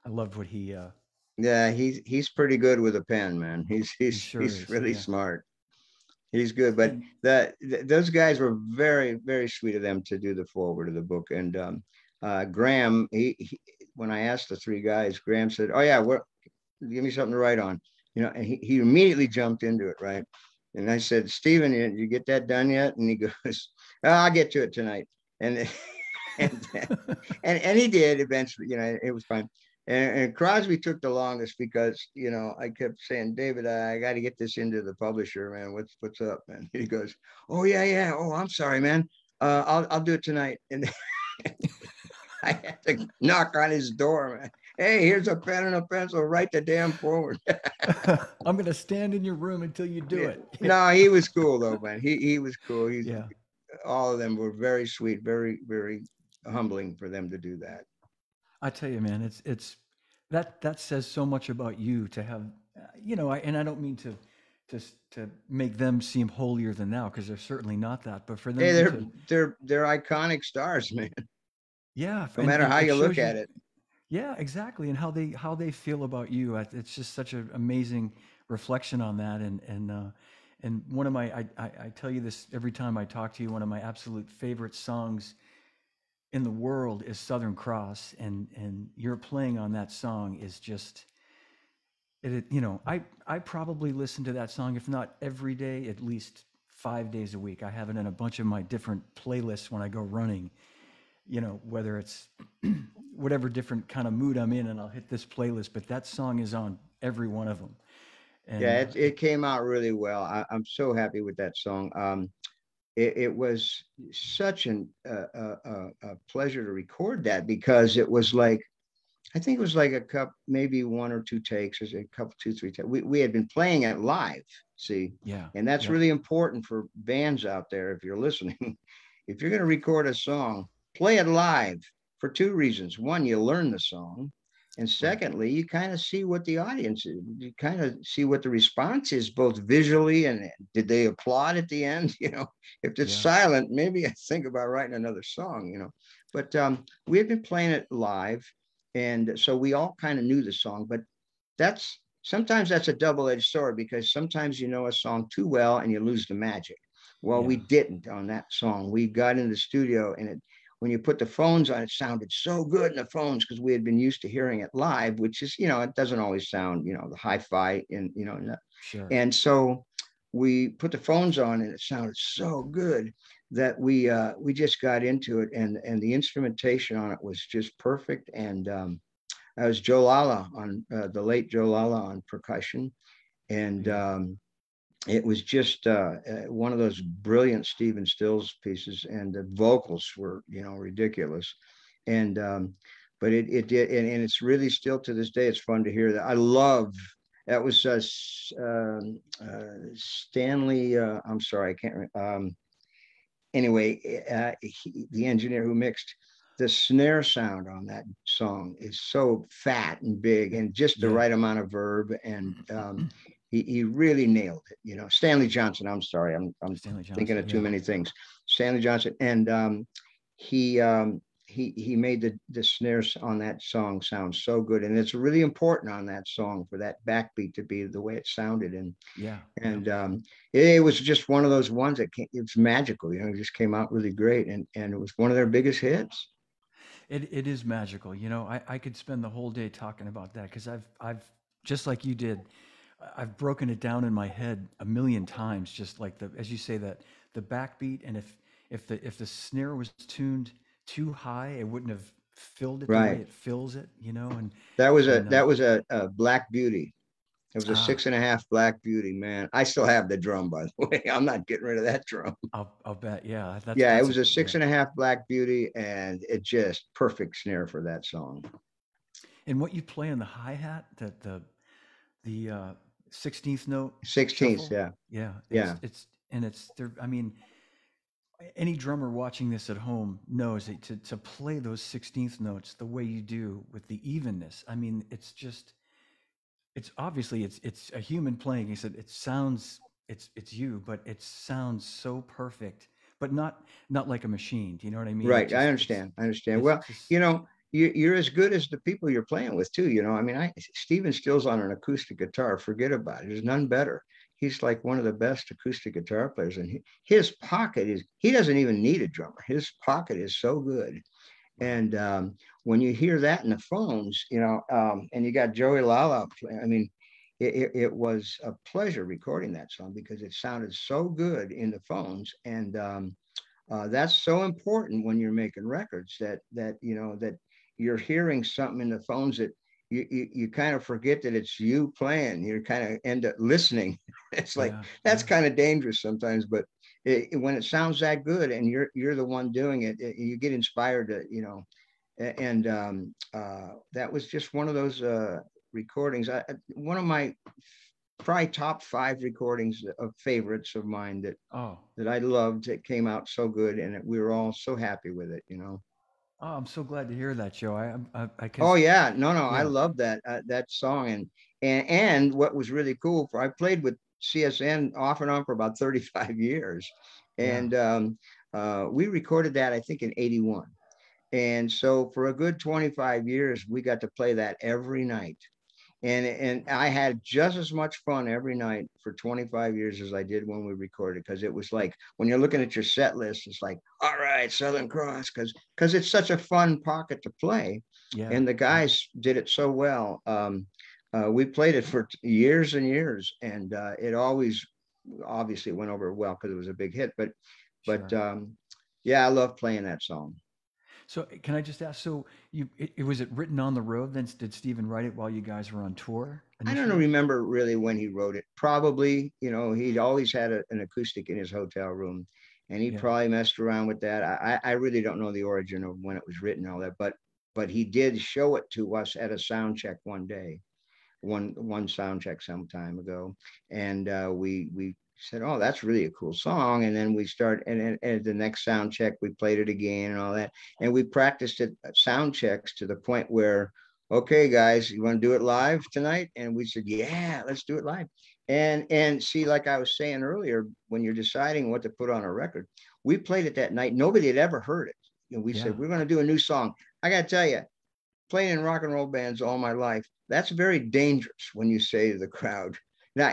I loved what Yeah, he's pretty good with a pen, man. he sure He's is. really Yeah. smart. He's good, but And those guys were very sweet of them to do the forward of the book. And Graham, he when I asked the three guys, Graham said, "Oh yeah, give me something to write on," you know, and he immediately jumped into it, right? And I said, "Stephen, you get that done yet?" And he goes, "Oh, I'll get to it tonight." And and and he did eventually. You know, it was fine. And Crosby took the longest because you know I kept saying, David, I got to get this into the publisher, man. What's up, man? He goes, oh yeah. Oh, I'm sorry, man. I'll do it tonight. And I had to knock on his door, man. Hey, here's a pen and a pencil. Write the damn forward. I'm going to stand in your room until you do Yeah. it. Yeah. No, he was cool though, man. He was cool. He's Yeah. all of them were very sweet, very humbling for them to do that. I tell you, man, it's that says so much about you to have, you know, and I don't mean to to make them seem holier than thou because they're certainly not that, but for Hey, them to, they're iconic stars, man. yeah, No matter and how it you look shows at you, it. yeah, exactly, and how they feel about you. It's just such an amazing reflection on that, and one of my I tell you this every time I talk to you, one of my absolute favorite songs in the world is Southern Cross, and your playing on that song is just you know, I probably listen to that song if not every day, at least 5 days a week. I have it in a bunch of my different playlists when I go running. You know, whether it's whatever different kind of mood I'm in, and I'll hit this playlist. But that song is on every one of them, and Yeah, it came out really well. I'm so happy with that song. It was such a pleasure to record that because it was like I think it was like a couple, maybe one or two takes, or a couple, two, three takes. We had been playing it live, see, yeah, and that's yep, really important for bands out there. If you're listening, if you're going to record a song, play it live for two reasons. One, you learn the song. And right, secondly, you kind of see what the audience is. You kind of see what the response is, both visually and did they applaud at the end? You know, if it's yeah, silent, maybe I think about writing another song, you know. But we had been playing it live and so we all kind of knew the song, but that's sometimes that's a double-edged sword because sometimes you know a song too well and you lose the magic. Well, we yeah, didn't on that song. We got in the studio and when you put the phones on, it sounded so good in the phones because we had been used to hearing it live, which is, you know, it doesn't always sound, you know, the hi-fi and, you know, sure, and so we put the phones on and it sounded so good that we just got into it and the instrumentation on it was just perfect and I was Joe Lala on the late Joe Lala on percussion and yeah, it was just one of those brilliant Stephen Stills pieces and the vocals were you know ridiculous and but it did and it's really still to this day it's fun to hear that I love That was Stanley. I'm sorry, I can't. Anyway, the engineer who mixed the snare sound on that song is so fat and big, and just the Yeah. right amount of verb, and he really nailed it. You know, Stanley Johnson. I'm sorry, I'm Stanley thinking Johnson. of too Yeah. many things. Stanley Johnson, and he he made the snares on that song sound so good, and it's really important on that song for that backbeat to be the way it sounded, Yeah. Yeah. and it was just one of those ones that came, it's magical, you know, it just came out really great, and it was one of their biggest hits. It is magical. You know, I could spend the whole day talking about that because I've just like you did, I've broken it down in my head a million times. Just like the as you say that the backbeat, and if the snare was tuned too high, it wouldn't have filled it the way Right. it fills it. You know, That was and a Black Beauty. It was a ah, 6.5 Black Beauty, man. I still have the drum, by the way. I'm not getting rid of that drum. I'll bet. Yeah, Yeah, it that's a was a six yeah. and a half Black Beauty, and it just perfect snare for that song. And what you play on the hi hat, the 16th note 16th, shuffle. yeah. Yeah, Yeah. it's and it's there. I mean, any drummer watching this at home knows that to play those 16th notes the way you do with the evenness. I mean, it's just it's obviously it's a human playing. He said it sounds it's you, but it sounds so perfect, but not like a machine. Do you know what I mean? It Right. I just understand. I understand. it's Well, just you know, you're as good as the people you're playing with too. You know, I mean, Steven Stills on an acoustic guitar. Forget about it. There's none better. He's like one of the best acoustic guitar players, and his pocket is. He doesn't even need a drummer. His pocket is so good. wow. And when you hear that in the phones, you know, and you got Joey Lala, I mean, it was a pleasure recording that song because it sounded so good in the phones, and that's so important when you're making records that you know that you're hearing something in the phones that you kind of forget that it's you playing. You kind of end up listening. It's like Yeah, that's yeah. kind of dangerous sometimes, but when it sounds that good and you're the one doing it, you get inspired to, you know, and that was just one of those recordings. One of my probably top five recordings of favorites of mine Oh, that I loved. It came out so good, and we were all so happy with it. You know. oh, I'm so glad to hear that, Joe. I Oh because yeah, no, I yeah, love that song, and what was really cool for I played with CSN off and on for about 35 years, yeah, and we recorded that I think in '81, and so for a good 25 years we got to play that every night, and I had just as much fun every night for 25 years as I did when we recorded, because it was like when you're looking at your set list, it's like, all right, Southern Cross, because it's such a fun pocket to play, yeah, and the yeah, guys did it so well. We played it for years and years, and it always obviously went over well because it was a big hit. But sure. yeah, I love playing that song. So can I just ask? So it was it written on the road? Then did Steven write it while you guys were on tour I don't initially? remember really when he wrote it. Probably, you know, he'd always had an acoustic in his hotel room, and he Yeah, probably messed around with that. I really don't know the origin of when it was written, and all that, but he did show it to us at a sound check one day, one sound check some time ago, and we said, "Oh, that's really a cool song." And then we start, and at the next sound check, we played it again and all that, and we practiced it at sound checks to the point where, okay, guys, you want to do it live tonight? And we said, "Yeah, let's do it live." And see, like I was saying earlier, when you're deciding what to put on a record, we played it that night. Nobody had ever heard it. And we yeah, said, "We're going to do a new song." I got to tell you, playing in rock and roll bands all my life, that's very dangerous when you say to the crowd. Now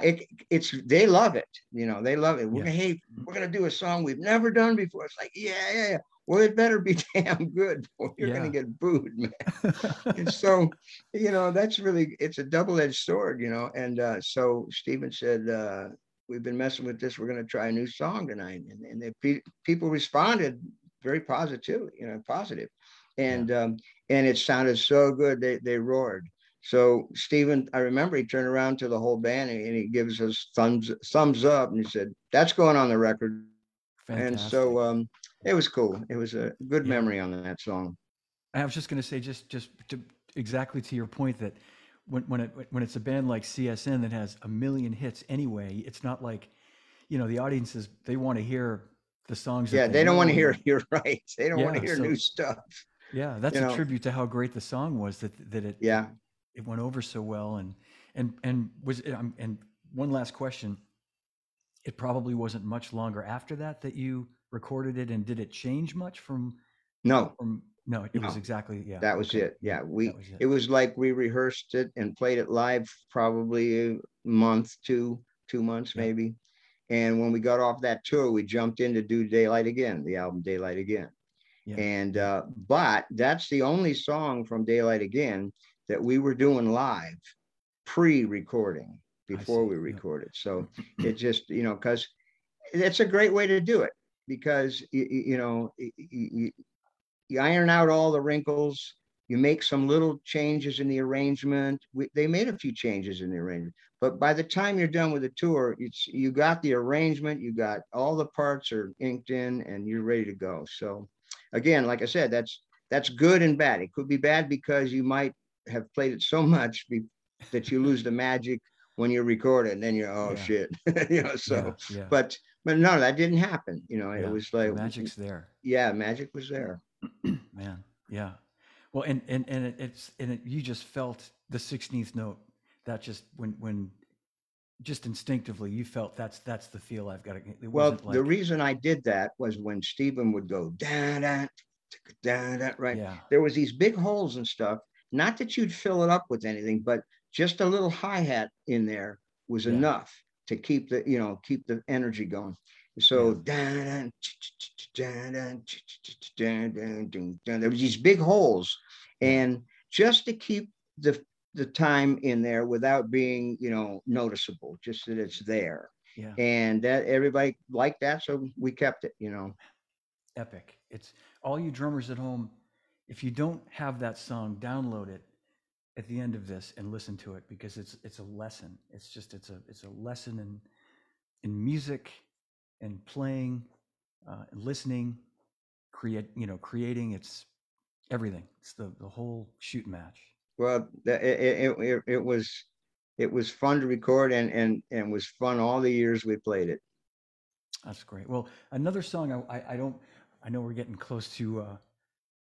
it's they love it, you know, they love it. yeah, Hey, we're gonna do a song we've never done before. It's like, yeah. Well, it better be damn good, or you're gonna yeah. get booed, man. And so, you know, that's really it's a double-edged sword, you know. And so Steven said, we've been messing with this. We're gonna try a new song tonight, and people responded very positively, you know, positive, Yeah. and it sounded so good. They roared. So Steven, I remember he turned around to the whole band and he gives us thumbs up, and he said, "That's going on the record." And so Fantastic. it was cool. It was a good Yeah. memory on that song. I was just going to say, just to, exactly to your point that when it's a band like CSN that has a million hits anyway, it's not like, the audiences, they want to hear the songs that Yeah, they they don't want to know. hear. And You're right. They don't want to yeah, hear so new stuff. yeah, that's You a know. tribute to how great the song was, that Yeah. it went over so well. And one last question. It probably wasn't much longer after that you recorded it, and did it change much No. from no, it was No. exactly, yeah, That was okay, it. yeah, Yeah, that was it. it was like we rehearsed it and played it live probably a month, 2 months Yep, maybe. And when we got off that tour, we jumped in to do Daylight Again, the album Daylight Again. yeah, And yeah, but that's the only song from Daylight Again that we were doing live, pre-recording, I before see, we yep. recorded. So it just, because it's a great way to do it, because you iron out all the wrinkles. You make some little changes in the arrangement. They made a few changes in the arrangement, but by the time you're done with the tour, you got the arrangement, you got all the parts are inked in, and you're ready to go. So, again, like I said, that's good and bad. It could be bad because you might have played it so much that you lose the magic when you record it, and then you're, oh Yeah, shit, yeah, So, yeah, but no, that didn't happen. It yeah, was the like, magic's there. yeah, magic was there. Man, yeah. Well, you just felt the 16th note. That just when just instinctively you felt that's the feel I've got to. It Well, wasn't the like, reason I did that was when Stephen would go da da da da, right? yeah, There was these big holes and stuff. Not that you'd fill it up with anything, but just a little hi hat in there was yeah, enough to keep the energy going. yeah, So da da da da. There was these big holes, yeah, and just to keep the time in there without being noticeable, just that it's there, yeah. and that everybody liked that, so we kept it. Epic. It's all you drummers at home. If you don't have that song, download it at the end of this and listen to it, because it's a lesson. It's a lesson in music and playing, and listening, creating. It's everything. It's the whole shoot match. Well, it was fun to record, and was fun all the years we played it. That's great. Well, another song I don't. I know we're getting close to.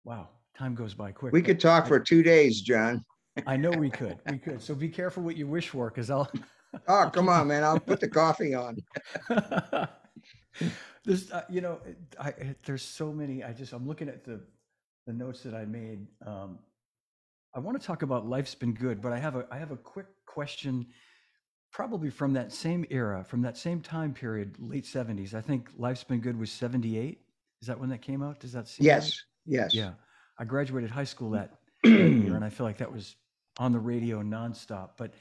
Wow, time goes by quick, We but could talk for 2 days, John. I know we could. We could. So be careful what you wish for, because I'll Oh, I'll come keep you. on, man, I'll put the coffee on. There's, there's so many. I'm looking at the notes that I made. I want to talk about Life's Been Good, but I have a quick question, probably from that same era, from that same time period, late 70s. I think Life's Been Good was 78. Is that when that came out? Does that seem right? Yes, yes. Yeah. I graduated high school that year, and I feel like that was on the radio nonstop. But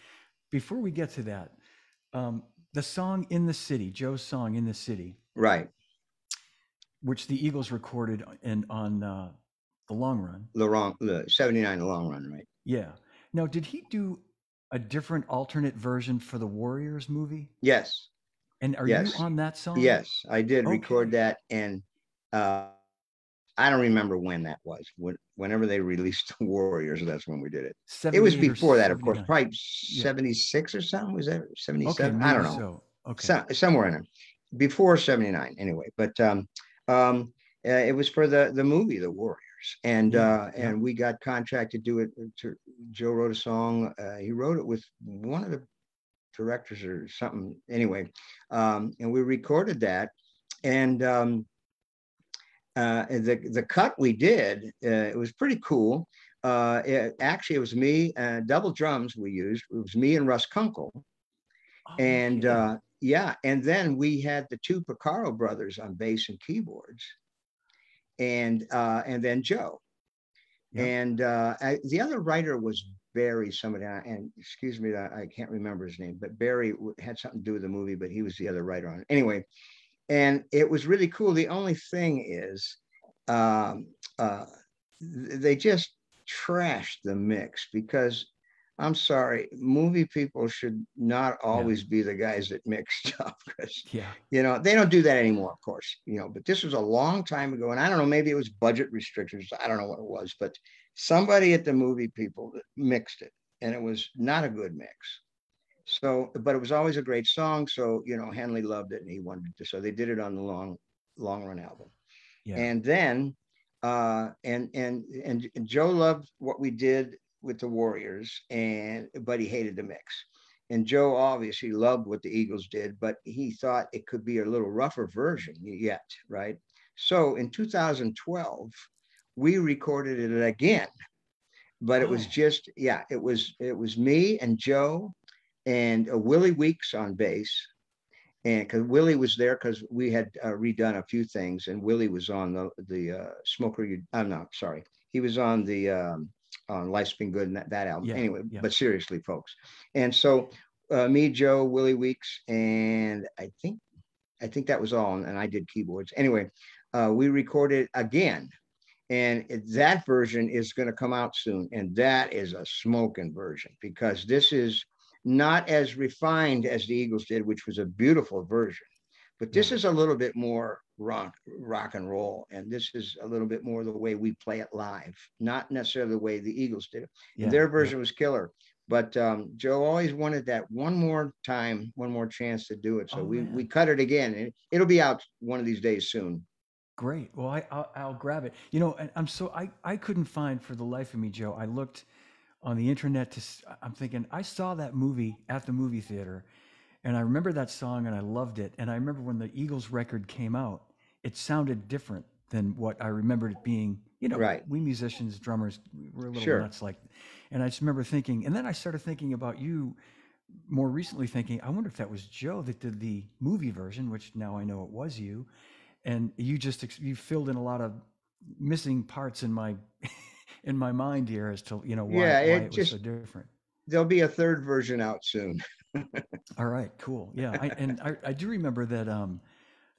before we get to that, the song "In the City," Joe's song "In the City," Right. which the Eagles recorded on the Long Run. The 79, the long run, right? Yeah. Now, did he do a different alternate version for the Warriors movie? Yes, And are you yes, on that song? yes. I did record Okay. that, and uh, I don't remember when that was. Whenever they released the Warriors, that's when we did it. It was 78 or before that, of course, 79? probably Yeah. 76 or something. Was that Okay, 77? I don't maybe know. so. Okay. Somewhere in there, before 79 anyway. But it was for the movie The Warriors, and Yeah. uh, Yep. and we got contracted to do it. Joe wrote a song. He wrote it with one of the directors or something. Anyway, and we recorded that, and the cut we did, it was pretty cool. It was me, double drums we used. It was me and Russ Kunkel, Oh, no and kidding. yeah, and then we had the two Picaro brothers on bass and keyboards, and then Joe. Yep. And the other writer was Barry, somebody, and excuse me, I can't remember his name, but Barry had something to do with the movie, but he was the other writer on it. Anyway, and it was really cool. The only thing is, um, uh, they just trashed the mix, because I'm sorry, movie people should not Yeah. always be the guys that mix stuff, because Yeah. they don't do that anymore, of course. But this was a long time ago, and I don't know, maybe it was budget restrictions. I don't know what it was, but somebody at the movie people mixed it, and it was not a good mix. So, but it was always a great song. So, Henley loved it and he wanted to. So they did it on the long run album. Yeah. And then, and Joe loved what we did with the Warriors, but he hated the mix. And Joe obviously loved what the Eagles did, but he thought it could be a little rougher version yet, right? So in 2012, we recorded it again, but it was Oh, just, yeah, it was me and Joe and Willie Weeks on bass. And because Willie was there, because we had redone a few things, and Willie was on the Smoker. I'm not sorry, he was on the on Life's Been Good and that album. yeah. Anyway, Yeah. but seriously, folks, and so me, Joe, Willie Weeks, and I think that was all, and I did keyboards. Anyway, we recorded again, and that version is going to come out soon, and that is a smoking version, because this is not as refined as the Eagles did, which was a beautiful version, but this Yeah. is a little bit more rock and roll, and this is a little bit more the way we play it live, not necessarily the way the Eagles did it. And Yeah. their Yeah. version was killer, but Joe always wanted that one more time, one more chance to do it, so Oh we man. cut it again, and it'll be out one of these days soon. Great. Well, I'll grab it. And I couldn't find for the life of me, Joe. I looked on the internet I'm thinking I saw that movie at the movie theater, and I remember that song and I loved it. And I remember when the Eagles record came out, it sounded different than what I remembered it being. Right. We musicians, drummers, we're a little Sure. nuts like, and I just remember thinking, and then I started thinking about you more recently, thinking, I wonder if that was Joe that did the movie version, which now I know it was you. And you filled in a lot of missing parts in my in my mind here as to why Yeah, why it it was so just different. there'll be a third version out soon. All right, cool. Yeah, I do remember that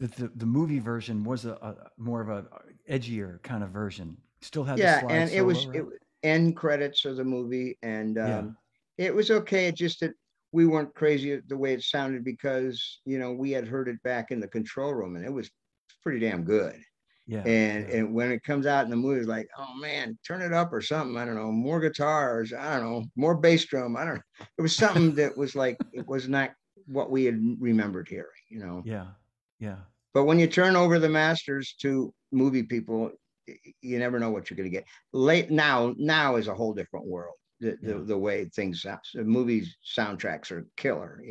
that the movie version was a more of a edgier kind of version. Still had the Yeah, slide and it solo, was right? end credits of the movie, and Yeah, it was okay. It just that we weren't crazy the way it sounded, because we had heard it back in the control room, and it was pretty damn good. yeah, yeah, And when it comes out in the movie, it's like, oh man, turn it up or something. I don't know, more guitars. I don't know, more bass drum. I don't know. It was something that was like, it was not what we had remembered hearing. yeah, yeah, But when you turn over the masters to movie people, you never know what you're going to get. Late now is a whole different world. The, the yeah, the way things sound. The movies soundtracks are killer.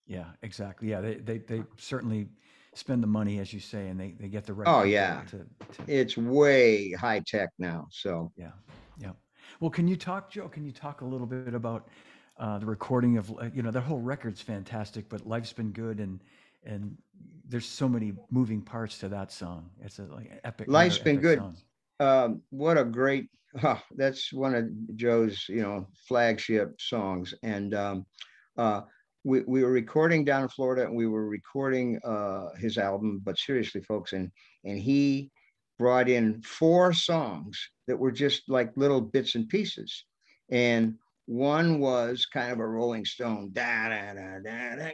yeah. Exactly. Yeah, they certainly spend the money, as you say, and they get the right Oh people yeah, to it's way high tech now. So yeah, yeah. Well, can you talk, Joe? Can you talk a little bit about the recording of the whole record's fantastic, but Life's Been Good, and there's so many moving parts to that song. It's life's another been epic good. song. What a great, that's one of Joe's, flagship songs. And uh, we were recording down in Florida, and we were recording his album, but seriously, folks, and he brought in 4 songs that were just like little bits and pieces. And one was kind of a Rolling Stone, da da da da da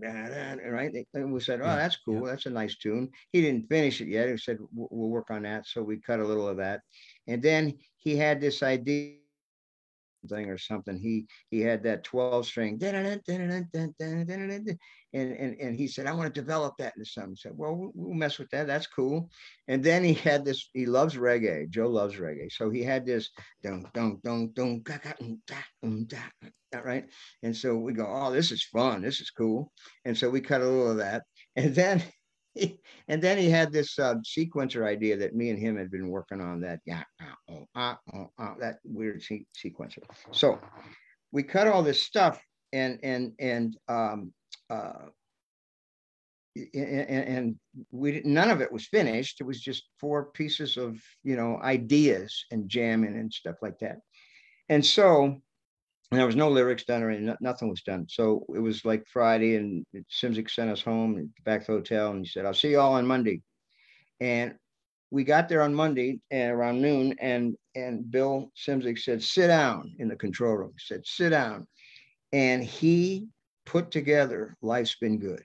da da, right? And we said, "Oh, Yeah, that's yeah, cool. That's a nice tune." He didn't finish it yet. He said, "We'll work on that." So we cut a little of that, and then he had this idea thing or something. He had that 12 string, and he said, I want to develop that into something. I said, well, we'll mess with that. That's cool. And then he had this, he loves reggae. Joe loves reggae. So he had this dun dun dun dun right. And so we go, oh, this is fun. This is cool. And so we cut a little of that. And then he had this sequencer idea that me and him had been working on, that that weird sequencer. So we cut all this stuff, uh, and we none of it was finished. It was just 4 pieces of ideas and jamming and stuff like that. And so there was no lyrics done, or nothing was done. So it was like Friday, and Simzik sent us home and back to the hotel, and he said, I'll see you all on Monday. And we got there on Monday around noon, and Bill Simzik said, sit down, in the control room. He said, sit down. And he put together Life's Been Good,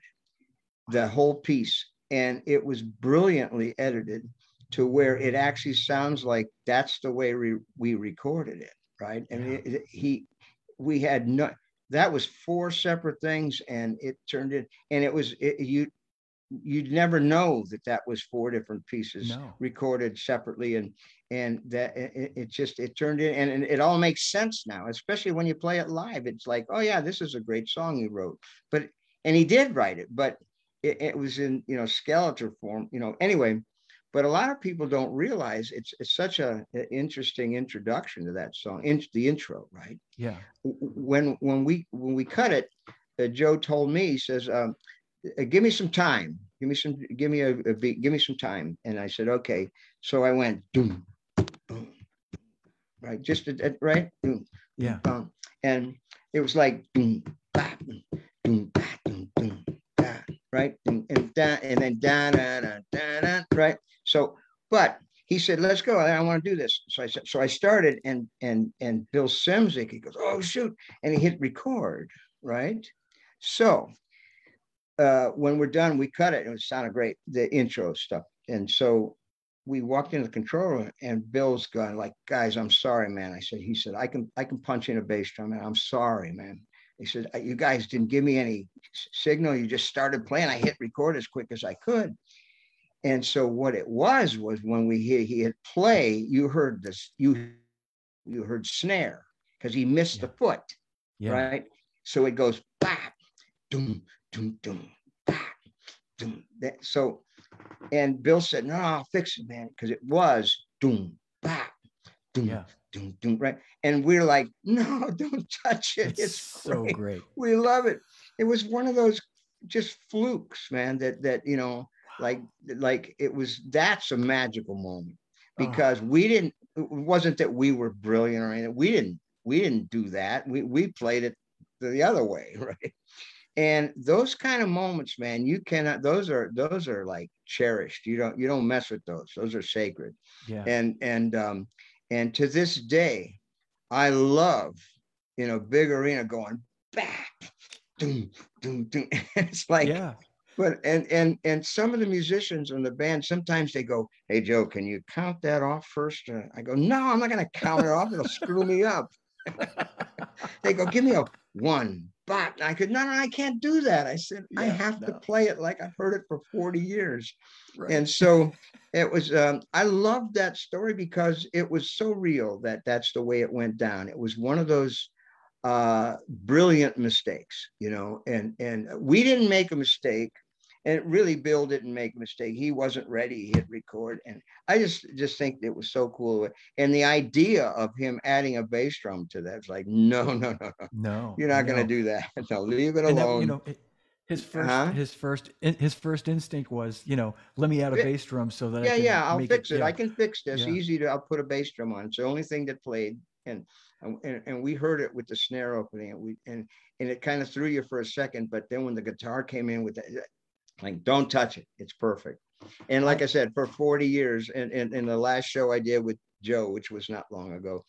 the whole piece. And it was brilliantly edited to where it actually sounds like that's the way we recorded it. right? And Yeah. we had no, that was four separate things, and it turned in, and you'd never know that that was four different pieces No. recorded separately, and that it turned in, and it all makes sense now, especially when you play it live. It's like, oh yeah, this is a great song you wrote, but and he did write it, but it was in skeletal form, anyway. But a lot of people don't realize it's such a interesting introduction to that song, the intro, right? Yeah. When we cut it, Joe told me, he says, give me some time. Give me a beat. Give me some time. And I said, okay. So I went, boom, boom, right, just right, boom, boom, Yeah. and it was like boom, bah, boom, bah, boom, boom, bah, right, and then da da da da da, right. So, but he said, let's go. I want to do this. So I said, so I started, and Bill Simzik, he goes, oh shoot, and he hit record, right. So when we're done, we cut it, and it sounded great, the intro stuff. And so we walked into the control room, and Bill's going like, guys, I'm sorry, man. He said, I can punch in a bass drum, and I'm sorry, man. He said, you guys didn't give me any signal. You just started playing. I hit record as quick as I could. And so what it was when he hit play, you heard this, you heard snare, because he missed Yeah. the foot, Yeah. right? So it goes bap, doom, doom, doom, bap, doom. So, and Bill said, no, I'll fix it, man, because it was doom, bap, doom, Yeah. doom, doom, right? And we're like, no, don't touch it. It's It's so great. great. We love it. It was one of those just flukes, man, that like Wow. it was, that's a magical moment, Oh, because we didn't, it wasn't that we were brilliant or anything. We didn't do that. We played it the other way, right? And those kind of moments, man, you cannot, those are like cherished. You don't mess with those. Those are sacred. yeah. And to this day, I love big arena going back, doom, doom, doom. It's like, Yeah. but and some of the musicians in the band, sometimes they go, hey Joe, can you count that off first? I go, no, I'm not going to count it off. It'll screw me up. They go, give me a one, but I could, no, no, I can't do that. I said, I Yeah. have to No. play it like I've heard it for 40 years. Right. And so it was, I loved that story because it was so real that that's the way it went down. It was one of those brilliant mistakes, and we didn't make a mistake. And really, Bill didn't make a mistake. He wasn't ready. He hit record, and I just think it was so cool. And the idea of him adding a bass drum to that, it's like, no, no, no, no, No, you're I not going to know. do that. No, leave it And that, alone. Huh? his first instinct was, let me add a bass drum so that I Yeah, can yeah, I'll make it. fix it. I Yeah. can fix this. Yeah. Easy to. I'll put a bass drum on. It's the only thing that played, and we heard it with the snare opening, and it kind of threw you for a second, but then when the guitar came in with that, like, don't touch it. It's perfect. And like I, I said, for 40 years, and in the last show I did with Joe, which was not long ago,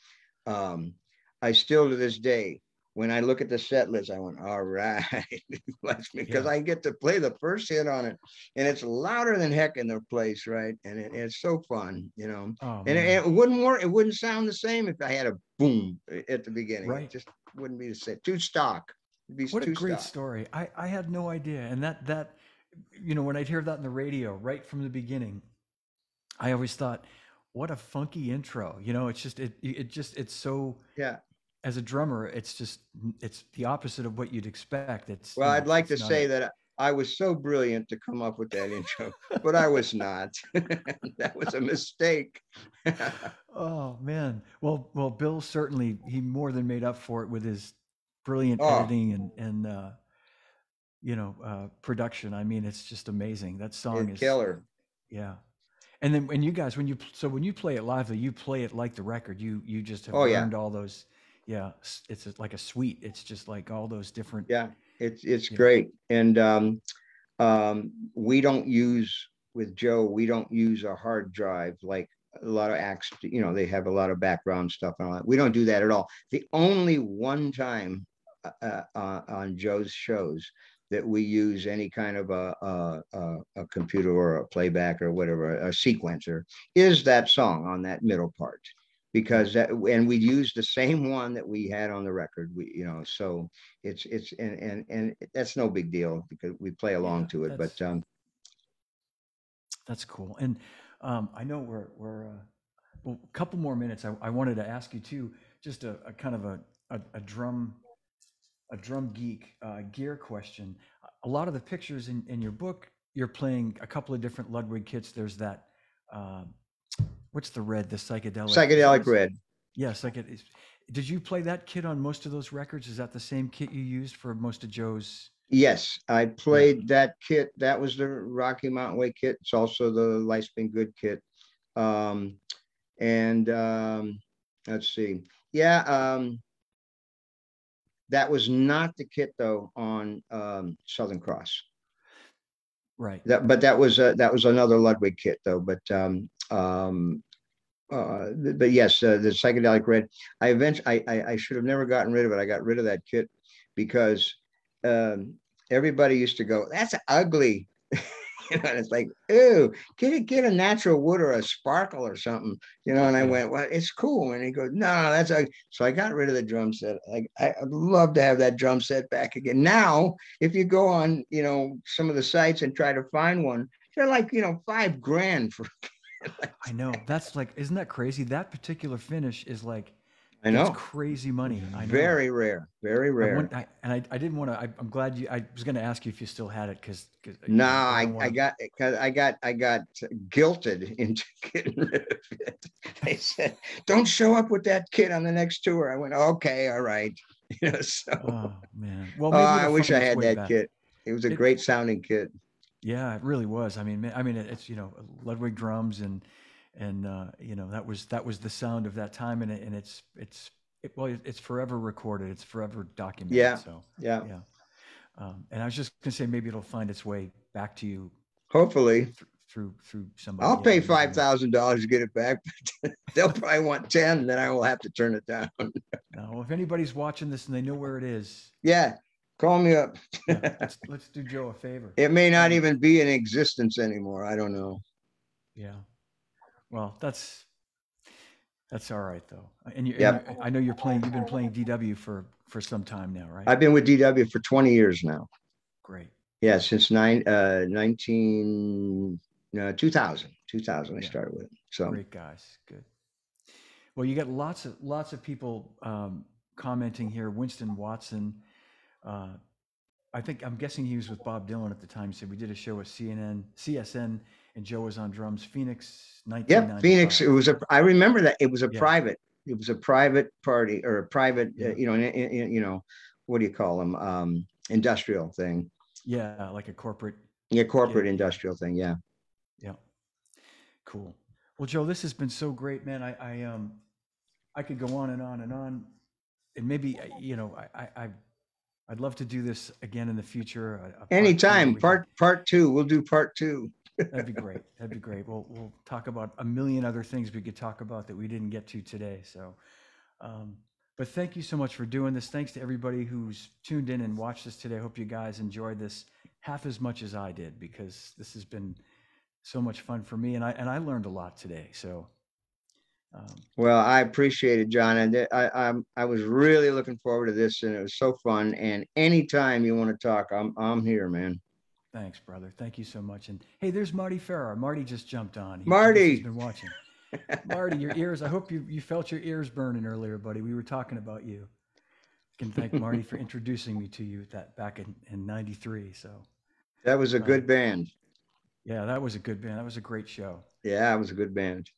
um, I still to this day, when I look at the set list, I went, all right, because yeah. I get to play the first hit on it, and it's louder than heck in the place, right? And it's so fun, Oh, And man. it wouldn't work. It wouldn't sound the same if I had a boom at the beginning. It Right. just wouldn't be the same. Too stock. It'd be What a too great stock. story. I had no idea. And that, when I'd hear that in the radio right from the beginning, I always thought, what a funky intro. It's just, it's so, Yeah. as a drummer, it's the opposite of what you'd expect. It's, Well, I'd like it's to not a, say that I was so brilliant to come up with that intro, but I was not. That was a mistake. oh man. Well, Bill certainly, he more than made up for it with his brilliant Oh, editing and production. I mean, it's just amazing. That song it's is, killer. yeah. And then when you guys, when you play it live, though, you play it like the record. You just have Oh yeah, learned all those. Yeah, like a suite. It's just like all those different. yeah. It's You know. great, and we don't use with Joe. We don't use a hard drive like a lot of acts. They have a lot of background stuff and all that. We don't do that at all. The only one time on Joe's shows that we use any kind of a computer or a playback or whatever, a sequencer, is that song on that middle part. because and we used the same one that we had on the record. So and that's no big deal because we play along to it. But that's cool. And I know we're well, a couple more minutes. I wanted to ask you too, just a kind of a drum geek gear question. A lot of the pictures in your book, you're playing a couple of different Ludwig kits. There's that what's the red, the psychedelic red. Yes, did you play that kit on most of those records? Is that the same kit you used for most of Joe's? Yes, I played that kit. That was the Rocky Mountain Way kit. It's also the Life's Been Good kit. Let's see. Yeah, that was not the kit though on Southern Cross. Right. But that was another Ludwig kit though. But yes, the psychedelic red. I should have never gotten rid of it. I got rid of that kit because everybody used to go, "That's ugly." And it's like, ew, get a natural wood or a sparkle or something, and I went, well, it's cool. And he goes, no, that's ugly. So I got rid of the drum set. I'd love to have that drum set back again. Now, if you go on, some of the sites and try to find one, they're like, $5,000 for. I know. That's like, isn't that crazy? That particular finish is like, I know, it's crazy money. I know. Very rare, very rare. I didn't want to. I'm glad you. I was going to ask you if you still had it because. No, I got guilted into getting rid of it. They said, "Don't show up with that kit on the next tour." I went, "Okay, all right." So. Oh man. Well, I wish I had that kit. It was a great sounding kit. Yeah, it really was. I mean, it's Ludwig drums and that was the sound of that time, and it's forever recorded. It's forever documented. Yeah. So yeah. And I was just gonna say maybe it'll find its way back to you. Hopefully through somebody. I'll pay $5,000 to get it back. They'll probably want 10. Then I will have to turn it down. No, if anybody's watching this and they know where it is. Yeah. Call me up. Let's do Joe a favor. It may not even be in existence anymore. I don't know. Yeah. Well, that's all right though. And I know you've been playing DW for some time now, right? I've been with DW for 20 years now. Great. Yeah, since 2000. I started with it. So great guys. Good. Well, you got lots of people commenting here. Winston Watson. I'm guessing he was with Bob Dylan at the time. He said we did a show with CSN, and Joe was on drums. Phoenix, 1995. Yeah, Phoenix. I remember that. It was a private. It was a private party or a private, what do you call them? Industrial thing. Yeah, like a corporate. Yeah, corporate industrial thing. Yeah. Yeah. Cool. Well, Joe, this has been so great, man. I could go on and on and on, and maybe I'd love to do this again in the future. Anytime. Part 2. We'll do part 2. That'd be great. We'll talk about a million other things we could talk about that we didn't get to today. So, but thank you so much for doing this. Thanks to everybody who's tuned in and watched this today. I hope you guys enjoyed this half as much as I did, because this has been so much fun for me, and I learned a lot today. So. Well, I appreciate it, John, and I was really looking forward to this, and it was so fun. And anytime you want to talk, I'm here, man. Thanks, brother. Thank you so much. And hey, there's Marty Farrar. Marty just jumped on. He's been watching. Marty, your ears. I hope you felt your ears burning earlier, buddy. We were talking about you. I can thank Marty for introducing me to you back in '93. So that was a good band. Yeah, that was a good band. That was a great show. Yeah, it was a good band.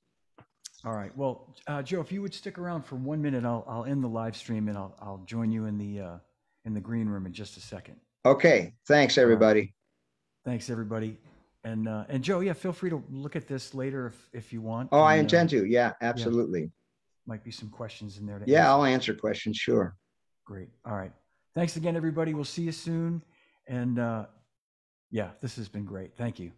All right. Well, Joe, if you would stick around for 1 minute, I'll end the live stream, and I'll join you in the green room in just a second. Okay. Thanks, everybody. Right. Thanks, everybody. And Joe, yeah, feel free to look at this later if you want. Oh, I intend to. Yeah, absolutely. Might be some questions in there. I'll answer questions. Sure. Great. All right. Thanks again, everybody. We'll see you soon. And this has been great. Thank you.